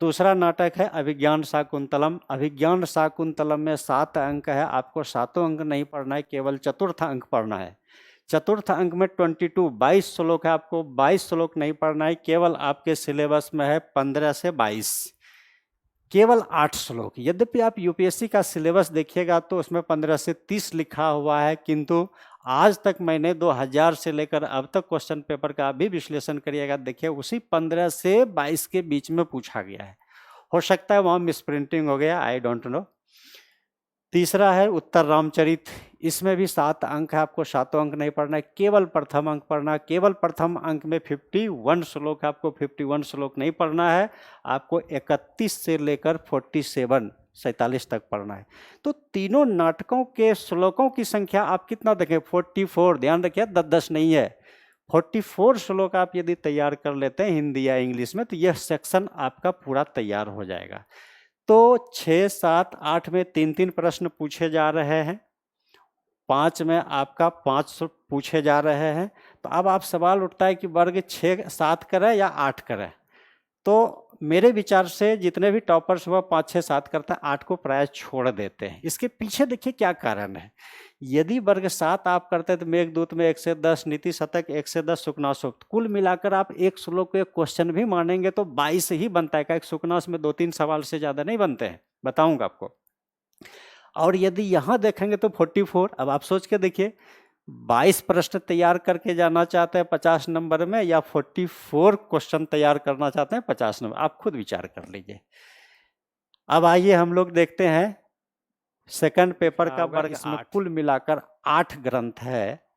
दूसरा नाटक है अभिज्ञान शाकुंतलम। अभिज्ञान शाकुंतलम में 7 अंक है, आपको 7 अंक नहीं पढ़ना है, केवल चतुर्थ अंक पढ़ना है। चतुर्थ अंक में 22 श्लोक है, आपको 22 श्लोक नहीं पढ़ना है, केवल आपके सिलेबस में है 15 से 22, केवल 8 श्लोक। यद्यपि आप यूपीएससी का सिलेबस देखिएगा तो उसमें 15 से 30 लिखा हुआ है, किंतु आज तक मैंने 2000 से लेकर अब तक क्वेश्चन पेपर का भी विश्लेषण करिएगा, देखिए उसी 15 से 22 के बीच में पूछा गया है। हो सकता है वहाँ मिसप्रिंटिंग हो गया, आई डोंट नो। तीसरा है उत्तर रामचरित, इसमें भी 7 अंक है, आपको 7 अंक नहीं पढ़ना है, केवल प्रथम अंक पढ़ना है। केवल प्रथम अंक में 51 श्लोक है, आपको 51 श्लोक नहीं पढ़ना है, आपको 31 से लेकर 47 तक पढ़ना है। तो तीनों नाटकों के श्लोकों की संख्या आप कितना देखें, 44, ध्यान रखिए 10-10 नहीं है, 44 श्लोक आप यदि तैयार कर लेते हैं हिंदी या इंग्लिश में तो यह सेक्शन आपका पूरा तैयार हो जाएगा। तो 6, 7, 8 में 3-3 प्रश्न पूछे जा रहे हैं, 5 में आपका 5 पूछे जा रहे हैं। तो अब आप सवाल उठता है कि वर्ग 6, 7 करें या 8 करें। तो मेरे विचार से जितने भी टॉपर्स हुआ 5, 6, 7 करते हैं, 8 को प्राय छोड़ देते हैं। इसके पीछे देखिए क्या कारण है। यदि वर्ग 7 आप करते हैं तो मेघदूत में 1 से 10, नीति शतक 1 से 10, सुखनासोप, कुल मिलाकर आप एक श्लोक को एक क्वेश्चन भी मानेंगे तो 22 ही बनता है। क्या एक सुखनास में 2-3 सवाल से ज़्यादा नहीं बनते हैं, बताऊंगा आपको। और यदि यहाँ देखेंगे तो 44, अब आप सोच के देखिए 22 प्रश्न तैयार करके जाना चाहते हैं 50 नंबर में, या 44 क्वेश्चन तैयार करना चाहते हैं 50 नंबर, आप खुद विचार कर लीजिए। अब आइए हम लोग देखते हैं सेकंड पेपर का वर्ग। इसमें कुल मिलाकर 8 ग्रंथ है।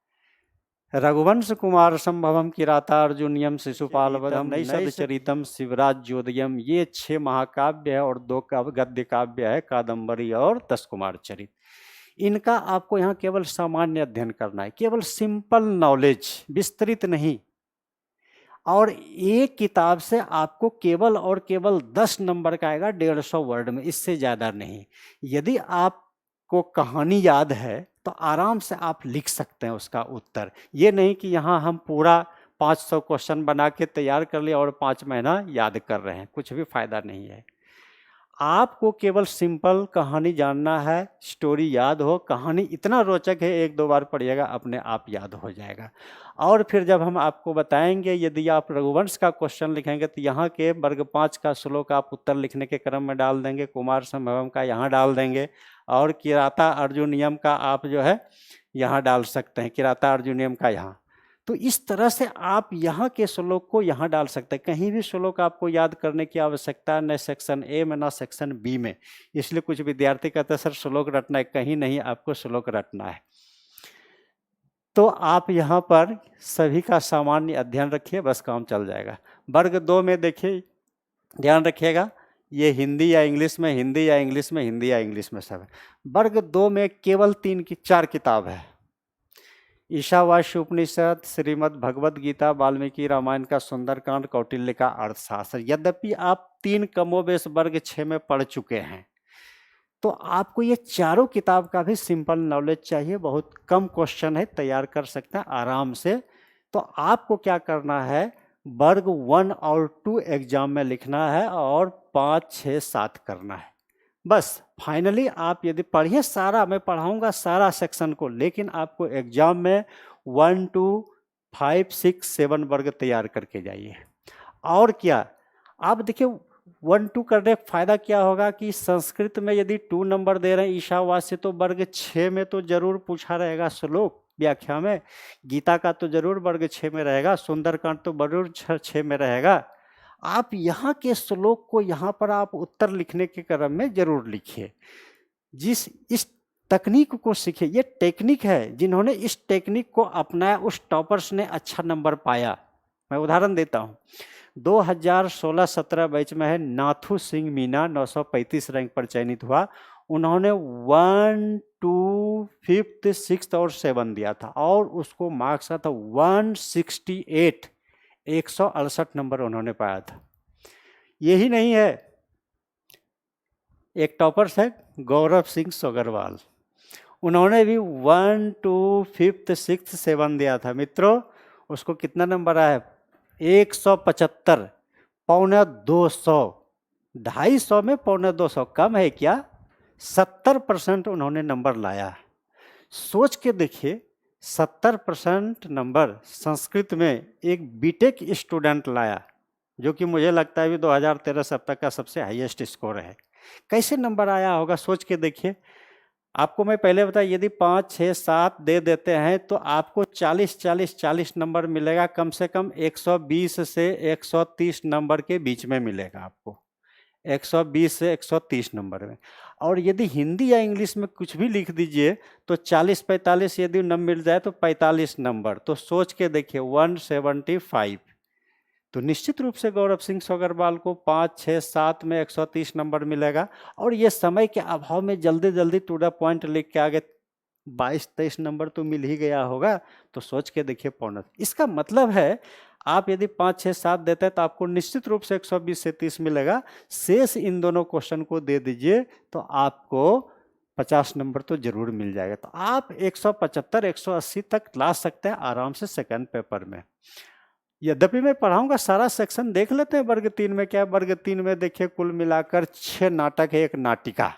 रघुवंश कुमार संभवम किरातार्जुनियम शिशुपाल वधम नैषध चरितम शिवराज ज्योदयम, ये 6 महाकाव्य है और 2 गद्य काव्य है, कादम्बरी और 10 कुमार चरित। इनका आपको यहाँ केवल सामान्य अध्ययन करना है, केवल सिंपल नॉलेज, विस्तृत नहीं। और एक किताब से आपको केवल और केवल 10 नंबर का आएगा 150 वर्ड में, इससे ज़्यादा नहीं। यदि आपको कहानी याद है तो आराम से आप लिख सकते हैं उसका उत्तर। ये नहीं कि यहाँ हम पूरा 500 क्वेश्चन बना के तैयार कर लिया और 5 महीना याद कर रहे हैं, कुछ भी फायदा नहीं है। आपको केवल सिंपल कहानी जानना है, स्टोरी याद हो, कहानी इतना रोचक है 1-2 बार पढ़िएगा अपने आप याद हो जाएगा। और फिर जब हम आपको बताएंगे, यदि आप रघुवंश का क्वेश्चन लिखेंगे तो यहाँ के वर्ग 5 का श्लोक आप उत्तर लिखने के क्रम में डाल देंगे, कुमार संभवम का यहाँ डाल देंगे, और किराता अर्जुनियम का आप जो है यहाँ डाल सकते हैं, किराता अर्जुनियम का यहाँ। तो इस तरह से आप यहाँ के श्लोक को यहाँ डाल सकते हैं। कहीं भी श्लोक आपको याद करने की आवश्यकता न सेक्शन ए में न सेक्शन बी में। इसलिए कुछ विद्यार्थी कहते हैं सर श्लोक रटना है, कहीं नहीं, आपको श्लोक रटना है। तो आप यहाँ पर सभी का सामान्य अध्ययन रखिए, बस काम चल जाएगा। वर्ग 2 में देखिए, ध्यान रखिएगा, ये हिंदी या इंग्लिश में, हिंदी या इंग्लिश में, हिंदी या इंग्लिश में सब है। वर्ग 2 में केवल 4 किताब है। ईशावास्य उपनिषद, श्रीमद् भगवद गीता, वाल्मीकि रामायण का सुंदरकांड, कौटिल्य का अर्थशास्त्र। यद्यपि आप 3 कमोबेश वर्ग 6 में पढ़ चुके हैं, तो आपको ये चारों किताब का भी सिंपल नॉलेज चाहिए। बहुत कम क्वेश्चन है, तैयार कर सकते हैं आराम से। तो आपको क्या करना है, वर्ग 1 और 2 एग्जाम में लिखना है और 5, 6, 7 करना है बस। फाइनली आप यदि पढ़िए सारा, मैं पढ़ाऊंगा सारा सेक्शन को, लेकिन आपको एग्जाम में 1, 2, 5, 6, 7 वर्ग तैयार करके जाइए। और क्या, आप देखिए 1, 2 करने का फायदा क्या होगा कि संस्कृत में यदि 2 नंबर दे रहे हैं ईशावास्य, तो वर्ग 6 में तो जरूर पूछा रहेगा श्लोक व्याख्या में, गीता का तो जरूर वर्ग 6 में रहेगा, सुंदरकांड तो जरूर 6 में रहेगा। आप यहाँ के श्लोक को यहाँ पर आप उत्तर लिखने के क्रम में जरूर लिखिए। इस तकनीक को सीखिए, ये टेक्निक है। जिन्होंने इस टेक्निक को अपनाया उस टॉपर्स ने अच्छा नंबर पाया। मैं उदाहरण देता हूँ, 2016-17 बैच में है नाथू सिंह मीना, 935 रैंक पर चयनित हुआ। उन्होंने 1, 2, 5, 6 और 7 दिया था और उसको मार्क्स था 168, 168 नंबर उन्होंने पाया था। यही नहीं है, एक टॉपर्स है गौरव सिंह सोगरवाल, उन्होंने भी 1, 2, 5, 6, 7 दिया था। मित्रों उसको कितना नंबर आया, 175, पौने 200, 250 में पौने 200 कम है क्या, 70% उन्होंने नंबर लाया। सोच के देखिए, 70% नंबर संस्कृत में एक बीटेक स्टूडेंट लाया, जो कि मुझे लगता है भी 2013 से अब तक का सबसे हाईएस्ट स्कोर है। कैसे नंबर आया होगा, सोच के देखिए। आपको मैं पहले बताया, यदि 5, 6, 7 दे देते हैं तो आपको 40 नंबर मिलेगा, कम से कम 120 से 130 नंबर के बीच में मिलेगा आपको, 120 से 130 नंबर में। और यदि हिंदी या इंग्लिश में कुछ भी लिख दीजिए तो 40-45 यदि नंबर मिल जाए तो 45 नंबर। तो सोच के देखिए 175। तो निश्चित रूप से गौरव सिंह सोगरवाल को 5, 6, 7 में 130 नंबर मिलेगा। और ये समय के अभाव में जल्दी जल्दी टू द पॉइंट लिख के आगे 22-23 नंबर तो मिल ही गया होगा। तो सोच के देखिए पौने, इसका मतलब है आप यदि 5, 6, 7 देते हैं तो आपको निश्चित रूप से 120 से 30 मिलेगा। शेष इन दोनों क्वेश्चन को दे दीजिए तो आपको 50 नंबर तो जरूर मिल जाएगा। तो आप 175, 180 तक ला सकते हैं आराम से सेकंड पेपर में। यद्यपि मैं पढ़ाऊंगा सारा सेक्शन, देख लेते हैं वर्ग 3 में क्या। वर्ग 3 में देखिए कुल मिलाकर 6 नाटक है, एक नाटिका।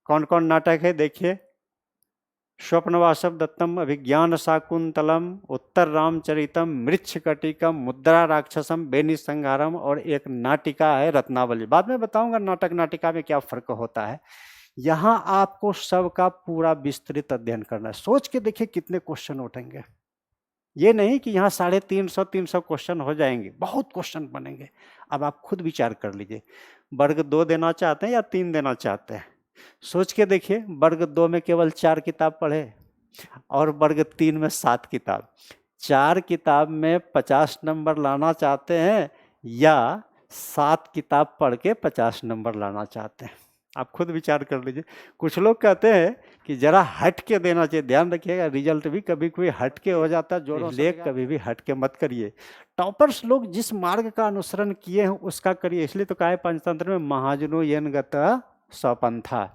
कौन कौन नाटक है देखिए, स्वप्नवासव दत्तम, अभिज्ञान शाकुंतलम, उत्तर रामचरितम, मृच्छकटिकम, मुद्रा राक्षसम, बेनी संहारम, और एक नाटिका है रत्नावली। बाद में बताऊंगा नाटक नाटिका में क्या फर्क होता है। यहाँ आपको सबका पूरा विस्तृत अध्ययन करना है। सोच के देखिए कितने क्वेश्चन उठेंगे। ये नहीं कि यहाँ 350 क्वेश्चन हो जाएंगे, बहुत क्वेश्चन बनेंगे। अब आप खुद विचार कर लीजिए, वर्ग 2 देना चाहते हैं या 3 देना चाहते हैं। सोच के देखिए, वर्ग 2 में केवल 4 किताब पढ़े और वर्ग 3 में 7 किताब। 4 किताब में 50 नंबर लाना चाहते हैं या 7 किताब पढ़ के 50 नंबर लाना चाहते हैं। आप खुद विचार कर लीजिए। कुछ लोग कहते हैं कि जरा हट के देना चाहिए, ध्यान रखिएगा रिजल्ट भी कभी कोई हट के हो जाता है, जोरों से कभी भी हट के मत करिए। टॉपर्स लोग जिस मार्ग का अनुसरण किए हैं उसका करिए, इसलिए तो कहा है पंचतंत्र में महाजनो येन गता स्वपंथा।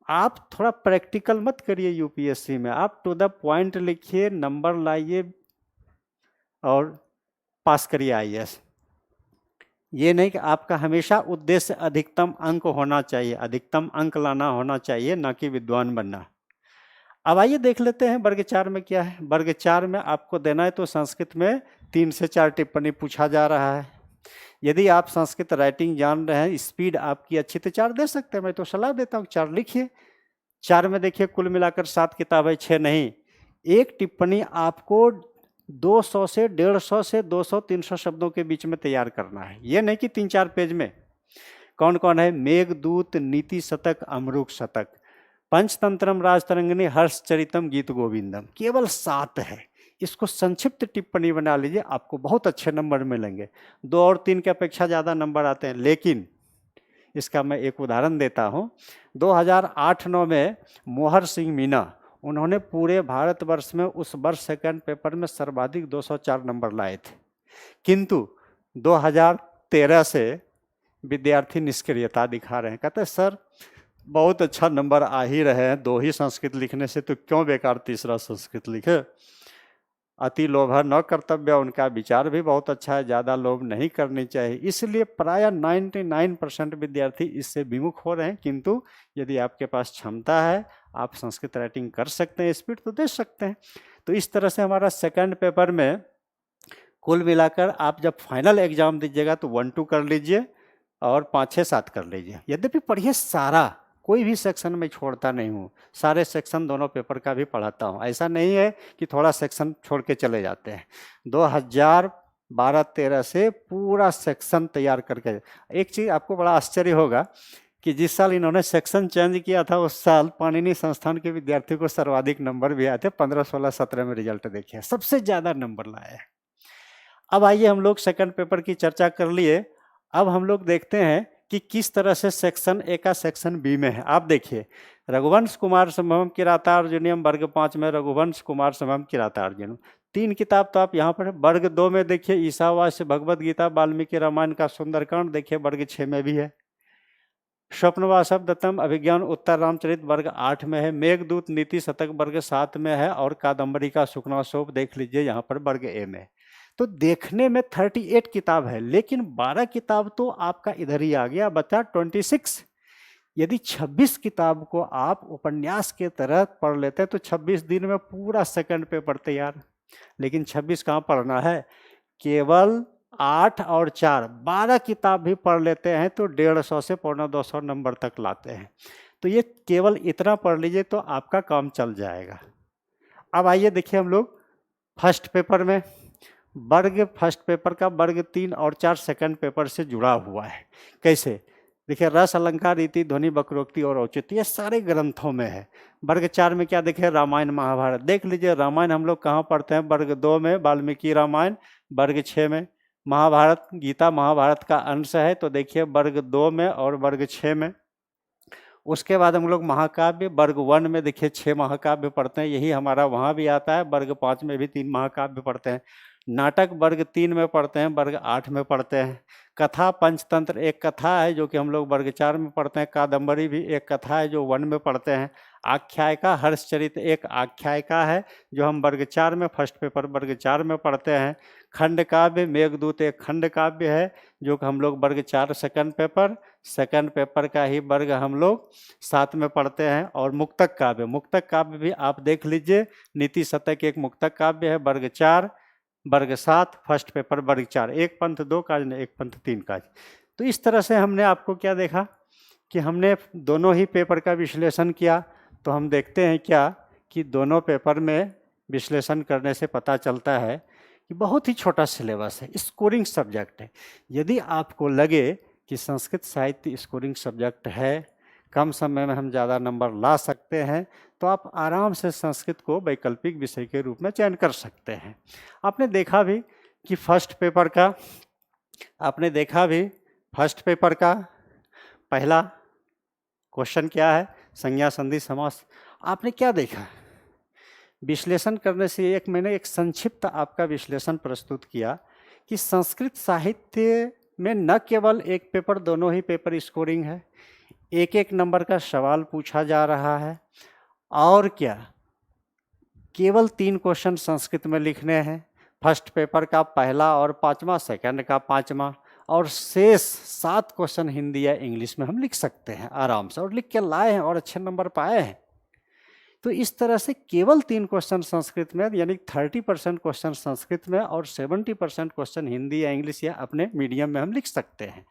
आप थोड़ा प्रैक्टिकल मत करिए यूपीएससी में, आप टू द पॉइंट लिखिए, नंबर लाइए और पास करिए आईएएस। ये नहीं कि आपका हमेशा उद्देश्य अधिकतम अंक होना चाहिए, अधिकतम अंक लाना होना चाहिए, ना कि विद्वान बनना। अब आइए देख लेते हैं वर्ग 4 में क्या है। वर्ग 4 में आपको देना है तो संस्कृत में 3 से 4 टिप्पणी पूछा जा रहा है। यदि आप संस्कृत राइटिंग जान रहे हैं, स्पीड आपकी अच्छी, तो 4 दे सकते हैं, मैं तो सलाह देता हूँ 4 लिखिए। 4 में देखिए कुल मिलाकर 7 किताबें, 6 नहीं। एक टिप्पणी आपको 200 से 150 से 200 300 शब्दों के बीच में तैयार करना है, ये नहीं कि 3-4 पेज में। कौन कौन है? मेघदूत, नीति शतक, अमरूक शतक, पंचतंत्रम, राजतरंगिणी, हर्षचरितम, गीत गोविंदम, केवल 7 है। इसको संक्षिप्त टिप्पणी बना लीजिए, आपको बहुत अच्छे नंबर मिलेंगे। 2 और 3 की अपेक्षा ज़्यादा नंबर आते हैं, लेकिन इसका मैं एक उदाहरण देता हूँ। 2008-9 में मोहर सिंह मीना, उन्होंने पूरे भारतवर्ष में उस वर्ष सेकंड पेपर में सर्वाधिक 204 नंबर लाए थे, किंतु 2013 से विद्यार्थी निष्क्रियता दिखा रहे हैं। कहते हैं सर बहुत अच्छा नंबर आ ही रहे हैं, 2 ही संस्कृत लिखने से, तो क्यों बेकार तीसरा संस्कृत लिखे। अति लोभ न कर्तव्य, उनका विचार भी बहुत अच्छा है, ज़्यादा लोभ नहीं करनी चाहिए। इसलिए प्रायः 99% विद्यार्थी इससे विमुख हो रहे हैं, किंतु यदि आपके पास क्षमता है, आप संस्कृत राइटिंग कर सकते हैं, स्पीड तो दे सकते हैं। तो इस तरह से हमारा सेकंड पेपर में कुल मिलाकर आप जब फाइनल एग्जाम दीजिएगा तो 1-2 कर लीजिए और 5-6-7 कर लीजिए। यद्यपि पढ़िए सारा, कोई भी सेक्शन में छोड़ता नहीं हूँ, सारे सेक्शन दोनों पेपर का भी पढ़ाता हूँ। ऐसा नहीं है कि थोड़ा सेक्शन छोड़ के चले जाते हैं। 2012-13 से पूरा सेक्शन तैयार करके। एक चीज़ आपको बड़ा आश्चर्य होगा कि जिस साल इन्होंने सेक्शन चेंज किया था, उस साल पाणिनि संस्थान के विद्यार्थियों को सर्वाधिक नंबर भी आए थे। 15, 16, 17 में रिजल्ट देखिए, सबसे ज़्यादा नंबर लाए। अब आइए हम लोग सेकंड पेपर की चर्चा कर लिए। अब हम लोग देखते हैं कि किस तरह से सेक्शन ए का सेक्शन बी में है। आप देखिए, रघुवंश कुमार संभवम किरातार्जुनीयम, वर्ग 5 में रघुवंश कुमार संभवम किरातार्जुनीयम। 3 किताब तो आप यहाँ पर। वर्ग 2 में देखिए ईशावास्य, भगवद गीता, वाल्मीकि रामायण का सुंदरकांड, देखिए वर्ग 6 में भी है। स्वप्नवासव दत्तम अभिज्ञान उत्तर रामचरित वर्ग 8 में है। मेघदूत नीति शतक वर्ग 7 में है, और कादम्बरी का सुखनाशोप देख लीजिए यहाँ पर वर्ग ए में। तो देखने में 38 किताब है, लेकिन 12 किताब तो आपका इधर ही आ गया, बचा 26। यदि 26 किताब को आप उपन्यास के तरह पढ़ लेते हैं तो 26 दिन में पूरा सेकंड पेपर तैयार। लेकिन 26 कहाँ पढ़ना है, केवल 8 और 4 12 किताब भी पढ़ लेते हैं तो 150 से 250 नंबर तक लाते हैं। तो ये केवल इतना पढ़ लीजिए तो आपका काम चल जाएगा। अब आइए देखिए हम लोग फर्स्ट पेपर में। वर्ग फर्स्ट पेपर का वर्ग 3 और 4 सेकंड पेपर से जुड़ा हुआ है। कैसे? देखिए रस, अलंकार, रीति, ध्वनि, वक्रोक्ति और औचित्य, ये सारे ग्रंथों में है। वर्ग 4 में क्या देखिए, रामायण महाभारत देख लीजिए। रामायण हम लोग कहाँ पढ़ते हैं, वर्ग 2 में वाल्मीकि रामायण, वर्ग 6 में महाभारत, गीता महाभारत का अंश है, तो देखिए वर्ग 2 में और वर्ग 6 में। उसके बाद हम लोग महाकाव्य, वर्ग 1 में देखिए 6 महाकाव्य पढ़ते हैं, यही हमारा वहाँ भी आता है। वर्ग 5 में भी 3 महाकाव्य पढ़ते हैं। नाटक वर्ग 3 में पढ़ते हैं, वर्ग 8 में पढ़ते हैं। कथा पंचतंत्र एक कथा है जो कि हम लोग वर्ग 4 में पढ़ते हैं। कादम्बरी भी एक कथा है जो 1 में पढ़ते हैं। आख्यायिका हर्षचरित एक आख्यायिका है जो हम वर्ग 4 में, फर्स्ट पेपर वर्ग 4 में पढ़ते हैं। खंड काव्य मेघदूत एक खंड काव्य है जो कि हम लोग वर्ग 4 सेकंड पेपर का ही वर्ग हम लोग 7 में पढ़ते हैं। और मुक्तक काव्य भी आप देख लीजिए, नीति शतक एक मुक्तक काव्य है, वर्ग 4, वर्ग 7, फर्स्ट पेपर वर्ग 4, एक पंथ 2 काज ने, एक पंथ 3 काज। तो इस तरह से हमने आपको क्या देखा कि हमने दोनों ही पेपर का विश्लेषण किया। तो हम देखते हैं क्या कि दोनों पेपर में विश्लेषण करने से पता चलता है कि बहुत ही छोटा सिलेबस है, स्कोरिंग सब्जेक्ट है। यदि आपको लगे कि संस्कृत साहित्य स्कोरिंग सब्जेक्ट है, कम समय में हम ज़्यादा नंबर ला सकते हैं, तो आप आराम से संस्कृत को वैकल्पिक विषय के रूप में चयन कर सकते हैं। आपने देखा भी कि फर्स्ट पेपर का पहला क्वेश्चन क्या है? संज्ञा संधि समास। आपने क्या देखा? विश्लेषण करने से मैंने एक संक्षिप्त आपका विश्लेषण प्रस्तुत किया कि संस्कृत साहित्य में न केवल एक पेपर, दोनों ही पेपर स्कोरिंग है, एक एक नंबर का सवाल पूछा जा रहा है, और क्या केवल 3 क्वेश्चन संस्कृत में लिखने हैं, फर्स्ट पेपर का पहला और 5वां, सेकंड का 5वां, और शेष 7 क्वेश्चन हिंदी या इंग्लिश में हम लिख सकते हैं आराम से, और लिख के लाए हैं और अच्छे नंबर पाए हैं। तो इस तरह से केवल 3 क्वेश्चन संस्कृत में, यानी 30% क्वेश्चन संस्कृत में और 70% क्वेश्चन हिंदी या इंग्लिश या अपने मीडियम में हम लिख सकते हैं।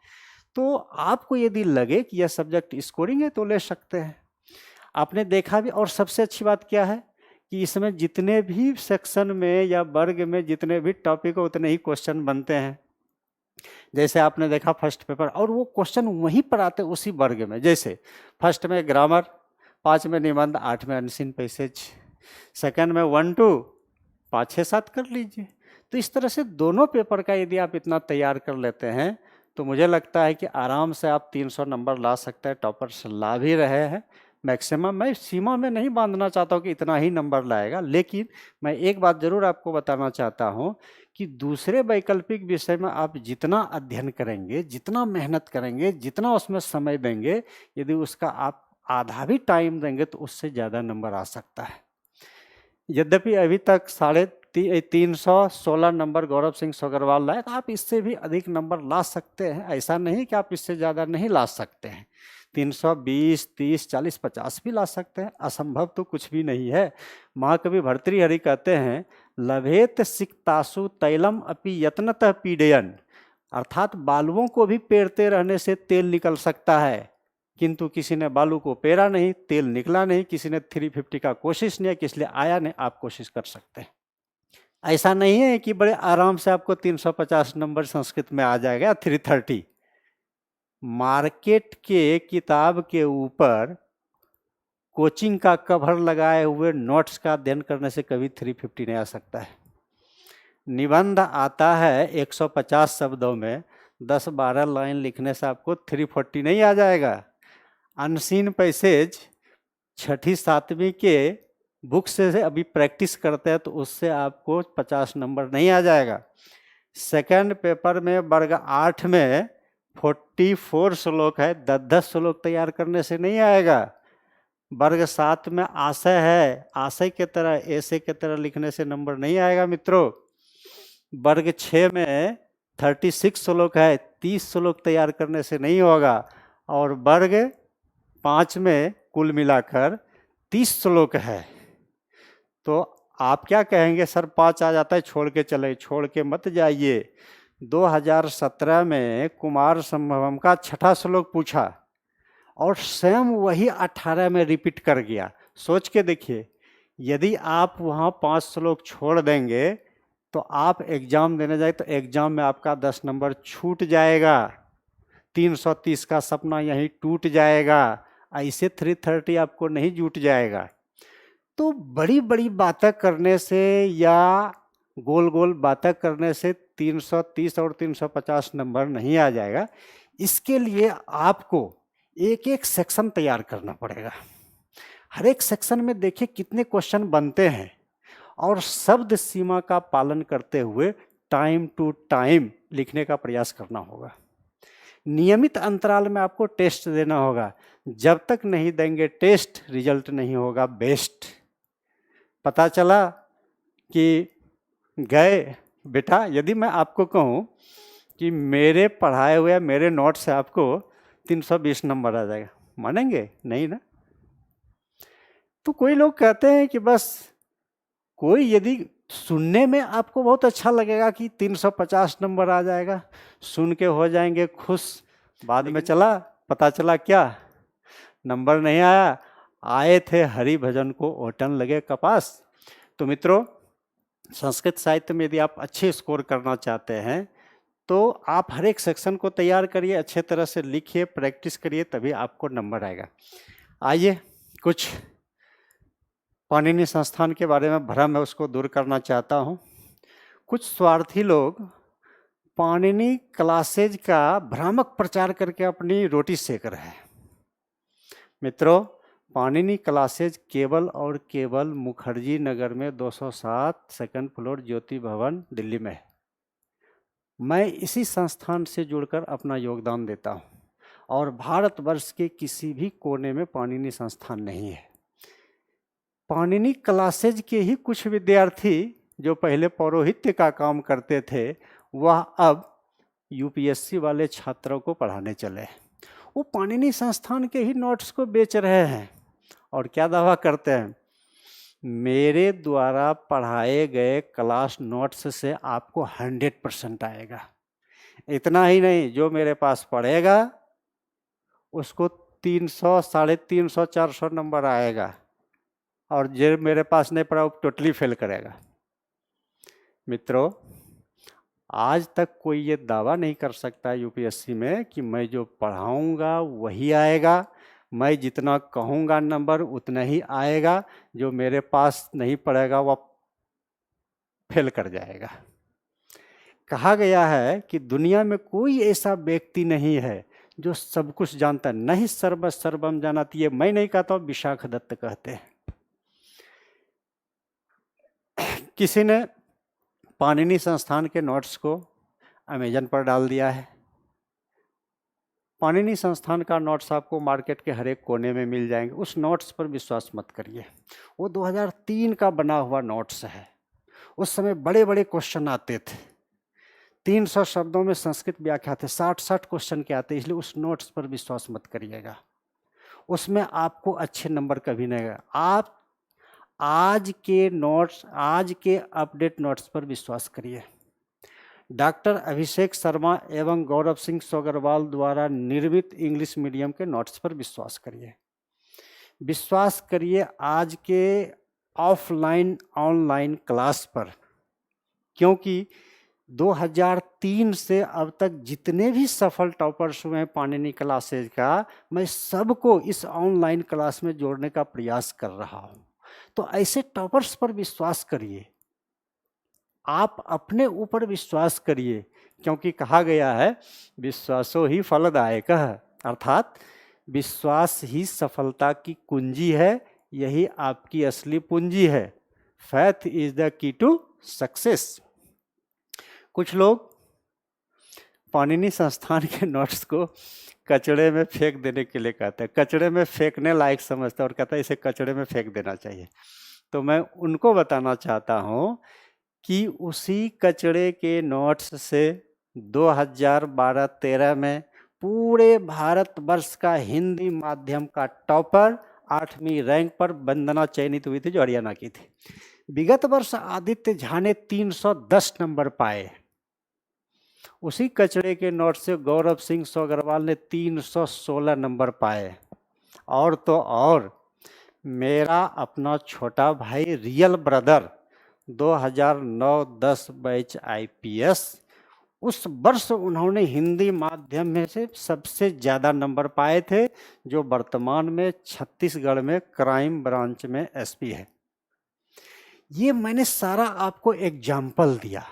तो आपको यदि लगे कि यह सब्जेक्ट स्कोरिंग है तो ले सकते हैं। आपने देखा भी, और सबसे अच्छी बात क्या है कि इसमें जितने भी सेक्शन में या वर्ग में जितने भी टॉपिक हो उतने ही क्वेश्चन बनते हैं। जैसे आपने देखा फर्स्ट पेपर, और वो क्वेश्चन वहीं पर आते उसी वर्ग में। जैसे फर्स्ट में ग्रामर, 5 में निबंध, 8 में अनसीन पैसेज, सेकंड में 1 to 5, 6, 7 कर लीजिए। तो इस तरह से दोनों पेपर का यदि आप इतना तैयार कर लेते हैं तो मुझे लगता है कि आराम से आप 300 नंबर ला सकते हैं। टॉपर्स ला भी रहे हैं मैक्सिमम। मैं सीमा में नहीं बांधना चाहता हूँ कि इतना ही नंबर लाएगा, लेकिन मैं एक बात जरूर आपको बताना चाहता हूँ कि दूसरे वैकल्पिक विषय में आप जितना अध्ययन करेंगे, जितना मेहनत करेंगे, जितना उसमें समय देंगे, यदि उसका आप आधा भी टाइम देंगे तो उससे ज़्यादा नंबर आ सकता है। यद्यपि अभी तक 316 नंबर गौरव सिंह सोगरवाल लाए, तो आप इससे भी अधिक नंबर ला सकते हैं। ऐसा नहीं कि आप इससे ज़्यादा नहीं ला सकते हैं। 320, 30, 40, 50 भी ला सकते हैं। असंभव तो कुछ भी नहीं है। महाकवि भर्तृहरि कहते हैं, लभेत सिक्तासु तैलम अपि यत्नतः पीडयन, अर्थात बालुओं को भी पेरते रहने से तेल निकल सकता है, किंतु किसी ने बालू को पेरा नहीं, तेल निकला नहीं। किसी ने 350 का कोशिश नहीं किया, इसलिए आया नहीं। आप कोशिश कर सकते हैं। ऐसा नहीं है कि बड़े आराम से आपको 350 नंबर संस्कृत में आ जाएगा, 330। मार्केट के किताब के ऊपर कोचिंग का कवर लगाए हुए नोट्स का अध्ययन करने से कभी 350 नहीं आ सकता है। निबंध आता है 150 शब्दों में, 10-12 लाइन लिखने से आपको 340 नहीं आ जाएगा। अनसीन पैसेज 6ठी 7वीं के बुक से अभी प्रैक्टिस करते हैं तो उससे आपको 50 नंबर नहीं आ जाएगा। सेकंड पेपर में वर्ग 8 में 44 श्लोक है, 10-10 श्लोक तैयार करने से नहीं आएगा। वर्ग 7 में आशय है, आशय के तरह, ऐसे के तरह लिखने से नंबर नहीं आएगा मित्रों। वर्ग 6 में 36 श्लोक है, 30 श्लोक तैयार करने से नहीं होगा। और वर्ग 5 में कुल मिलाकर 30 श्लोक है। तो आप क्या कहेंगे, सर 5 आ जाता है, छोड़ के चले। छोड़ के मत जाइए। 2017 में कुमार संभवम का 6ठा श्लोक पूछा और स्वयं वही 18 में रिपीट कर गया। सोच के देखिए, यदि आप वहाँ 5 श्लोक छोड़ देंगे तो आप एग्जाम देने जाए तो एग्जाम में आपका 10 नंबर छूट जाएगा। 330 का सपना यहीं टूट जाएगा। ऐसे 330 आपको नहीं जुट जाएगा। तो बड़ी बड़ी बातें करने से या गोल गोल बातें करने से 330 और 350 नंबर नहीं आ जाएगा। इसके लिए आपको एक एक सेक्शन तैयार करना पड़ेगा। हर एक सेक्शन में देखिए कितने क्वेश्चन बनते हैं, और शब्द सीमा का पालन करते हुए टाइम टू टाइम लिखने का प्रयास करना होगा। नियमित अंतराल में आपको टेस्ट देना होगा। जब तक नहीं देंगे टेस्ट, रिजल्ट नहीं होगा बेस्ट। पता चला कि गए बेटा, यदि मैं आपको कहूँ कि मेरे पढ़ाए हुए मेरे नोट से आपको 320 नंबर आ जाएगा, मानेंगे? नहीं ना। तो कोई लोग कहते हैं कि बस कोई यदि सुनने में आपको बहुत अच्छा लगेगा कि 350 नंबर आ जाएगा, सुन के हो जाएंगे खुश। बाद में चला पता चला क्या, नंबर नहीं आया। आए थे हरि भजन को ओटन लगे कपास। तो मित्रों, संस्कृत साहित्य में यदि आप अच्छे स्कोर करना चाहते हैं तो आप हर एक सेक्शन को तैयार करिए, अच्छे तरह से लिखिए, प्रैक्टिस करिए, तभी आपको नंबर आएगा। आइए कुछ पाणिनि संस्थान के बारे में भ्रम है, उसको दूर करना चाहता हूँ। कुछ स्वार्थी लोग पाणिनि क्लासेज का भ्रामक प्रचार करके अपनी रोटी सेक रहे हैं। मित्रों, पाणिनि क्लासेज केवल और केवल मुखर्जी नगर में 207 सेकंड फ्लोर ज्योति भवन दिल्ली में है। मैं इसी संस्थान से जुड़कर अपना योगदान देता हूँ और भारतवर्ष के किसी भी कोने में पाणिनि संस्थान नहीं है। पाणिनि क्लासेज के ही कुछ विद्यार्थी जो पहले पौरोहित्य का काम करते थे, वह अब यूपीएससी वाले छात्रों को पढ़ाने चले। वो पाणिनि संस्थान के ही नोट्स को बेच रहे हैं और क्या दावा करते हैं, मेरे द्वारा पढ़ाए गए क्लास नोट्स से आपको 100% आएगा। इतना ही नहीं, जो मेरे पास पढ़ेगा उसको 300, 350, 400 नंबर आएगा और जो मेरे पास नहीं पढ़ा वो टोटली फेल करेगा। मित्रों, आज तक कोई ये दावा नहीं कर सकता यूपीएससी में कि मैं जो पढ़ाऊंगा वही आएगा, मैं जितना कहूँगा नंबर उतना ही आएगा, जो मेरे पास नहीं पढ़ेगा वह फेल कर जाएगा। कहा गया है कि दुनिया में कोई ऐसा व्यक्ति नहीं है जो सब कुछ जानता है, नहीं सर्व सर्वम जानती। ये मैं नहीं कहता हूँ, विशाख दत्त कहते हैं। किसी ने पाणिनि संस्थान के नोट्स को अमेजन पर डाल दिया है। पाणिनि संस्थान का नोट्स आपको मार्केट के हर एक कोने में मिल जाएंगे। उस नोट्स पर विश्वास मत करिए, वो 2003 का बना हुआ नोट्स है। उस समय बड़े बड़े क्वेश्चन आते थे, 300 शब्दों में संस्कृत व्याख्या थे, 60 क्वेश्चन के आते, इसलिए उस नोट्स पर विश्वास मत करिएगा, उसमें आपको अच्छे नंबर कभी नहीं आएगा। आप आज के नोट्स, आज के अपडेट नोट्स पर विश्वास करिए। डॉक्टर अभिषेक शर्मा एवं गौरव सिंह सोगरवाल द्वारा निर्मित इंग्लिश मीडियम के नोट्स पर विश्वास करिए। विश्वास करिए आज के ऑफलाइन ऑनलाइन क्लास पर, क्योंकि 2003 से अब तक जितने भी सफल टॉपर्स हुए हैं पाणिनि क्लासेज का, मैं सबको इस ऑनलाइन क्लास में जोड़ने का प्रयास कर रहा हूँ। तो ऐसे टॉपर्स पर विश्वास करिए, आप अपने ऊपर विश्वास करिए, क्योंकि कहा गया है विश्वासो ही फलदायक है, अर्थात विश्वास ही सफलता की कुंजी है, यही आपकी असली पूंजी है। Faith is the key to success. कुछ लोग पाणिनि संस्थान के नोट्स को कचड़े में फेंक देने के लिए कहते हैं, कचड़े में फेंकने लायक समझते हैं और कहता है इसे कचड़े में फेंक देना चाहिए। तो मैं उनको बताना चाहता हूँ कि उसी कचड़े के नोट्स से 2012-13 में पूरे भारतवर्ष का हिंदी माध्यम का टॉपर 8वीं रैंक पर वंदना चयनित हुई थी, जो हरियाणा की थी। विगत वर्ष आदित्य झा ने 310 नंबर पाए। उसी कचड़े के नोट से गौरव सिंह सोगरवाल ने 316 नंबर पाए। और तो और मेरा अपना छोटा भाई रियल ब्रदर 2009-10 बैच आईपीएस, उस वर्ष उन्होंने हिंदी माध्यम में से सबसे ज़्यादा नंबर पाए थे, जो वर्तमान में छत्तीसगढ़ में क्राइम ब्रांच में एसपी है। ये मैंने सारा आपको एग्जाम्पल दिया,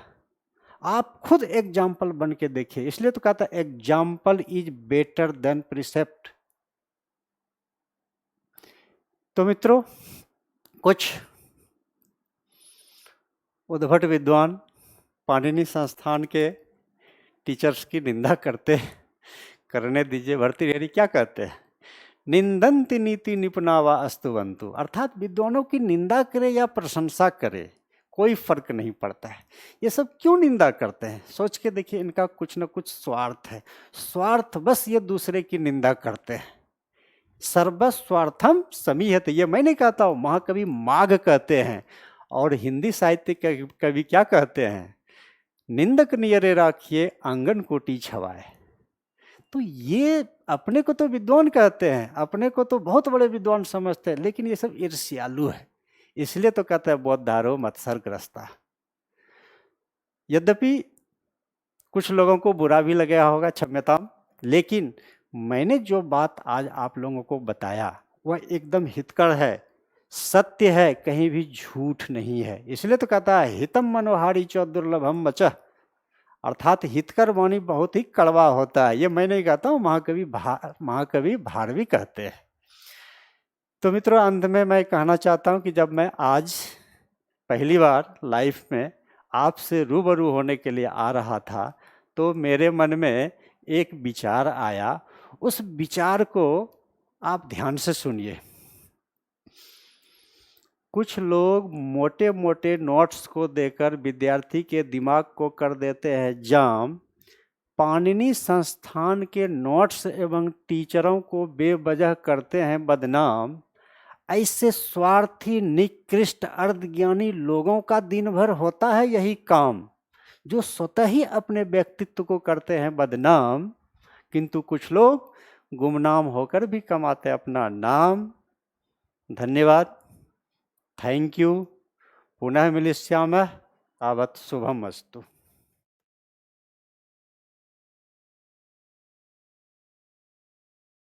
आप खुद एग्जाम्पल बन के देखिए। इसलिए तो कहता है example is better than precept. तो मित्रों, कुछ उद्भट विद्वान पाणिनि संस्थान के टीचर्स की निंदा करते, करने दीजिए भर्ती रेडी, क्या कहते हैं, निंदन्ति नीति निपुणावा अस्तुवन्तु, अर्थात विद्वानों की निंदा करे या प्रशंसा करे कोई फर्क नहीं पड़ता है। ये सब क्यों निंदा करते हैं, सोच के देखिए, इनका कुछ न कुछ स्वार्थ है, स्वार्थ बस ये दूसरे की निंदा करते हैं। सर्वस्वार्थम समीहते, ये मैं नहीं कहता हूँ, महाकवि माघ कहते हैं। और हिंदी साहित्य के कवि क्या कहते हैं, निंदक नियरे राखिए आंगन कोटी छवाए। तो ये अपने को तो विद्वान कहते हैं, अपने को तो बहुत बड़े विद्वान समझते हैं, लेकिन ये सब ईर्ष्यालु है। इसलिए तो कहते हैं बौद्धारो मत्सरग्रस्ता। यद्यपि कुछ लोगों को बुरा भी लगा होगा, क्षम्यताम, लेकिन मैंने जो बात आज आप लोगों को बताया वह एकदम हितकर है, सत्य है, कहीं भी झूठ नहीं है। इसलिए तो कहता है हितम मनोहारी च दुर्लभम वचः, अर्थात हितकर वाणी बहुत ही कड़वा होता है। ये मैं नहीं कहता हूँ, महाकवि भारवी कहते हैं। तो मित्रों, अंत में मैं कहना चाहता हूं कि जब मैं आज पहली बार लाइफ में आपसे रूबरू होने के लिए आ रहा था, तो मेरे मन में एक विचार आया। उस विचार को आप ध्यान से सुनिए। कुछ लोग मोटे मोटे नोट्स को देकर विद्यार्थी के दिमाग को कर देते हैं जाम। पाणिनि संस्थान के नोट्स एवं टीचरों को बेवजह करते हैं बदनाम। ऐसे स्वार्थी निकृष्ट अर्धज्ञानी लोगों का दिन भर होता है यही काम, जो स्वतः ही अपने व्यक्तित्व को करते हैं बदनाम, किंतु कुछ लोग गुमनाम होकर भी कमाते अपना नाम। धन्यवाद, थैंक यू। पुनः मिलिष्यामः। तावत् शुभम अस्तु।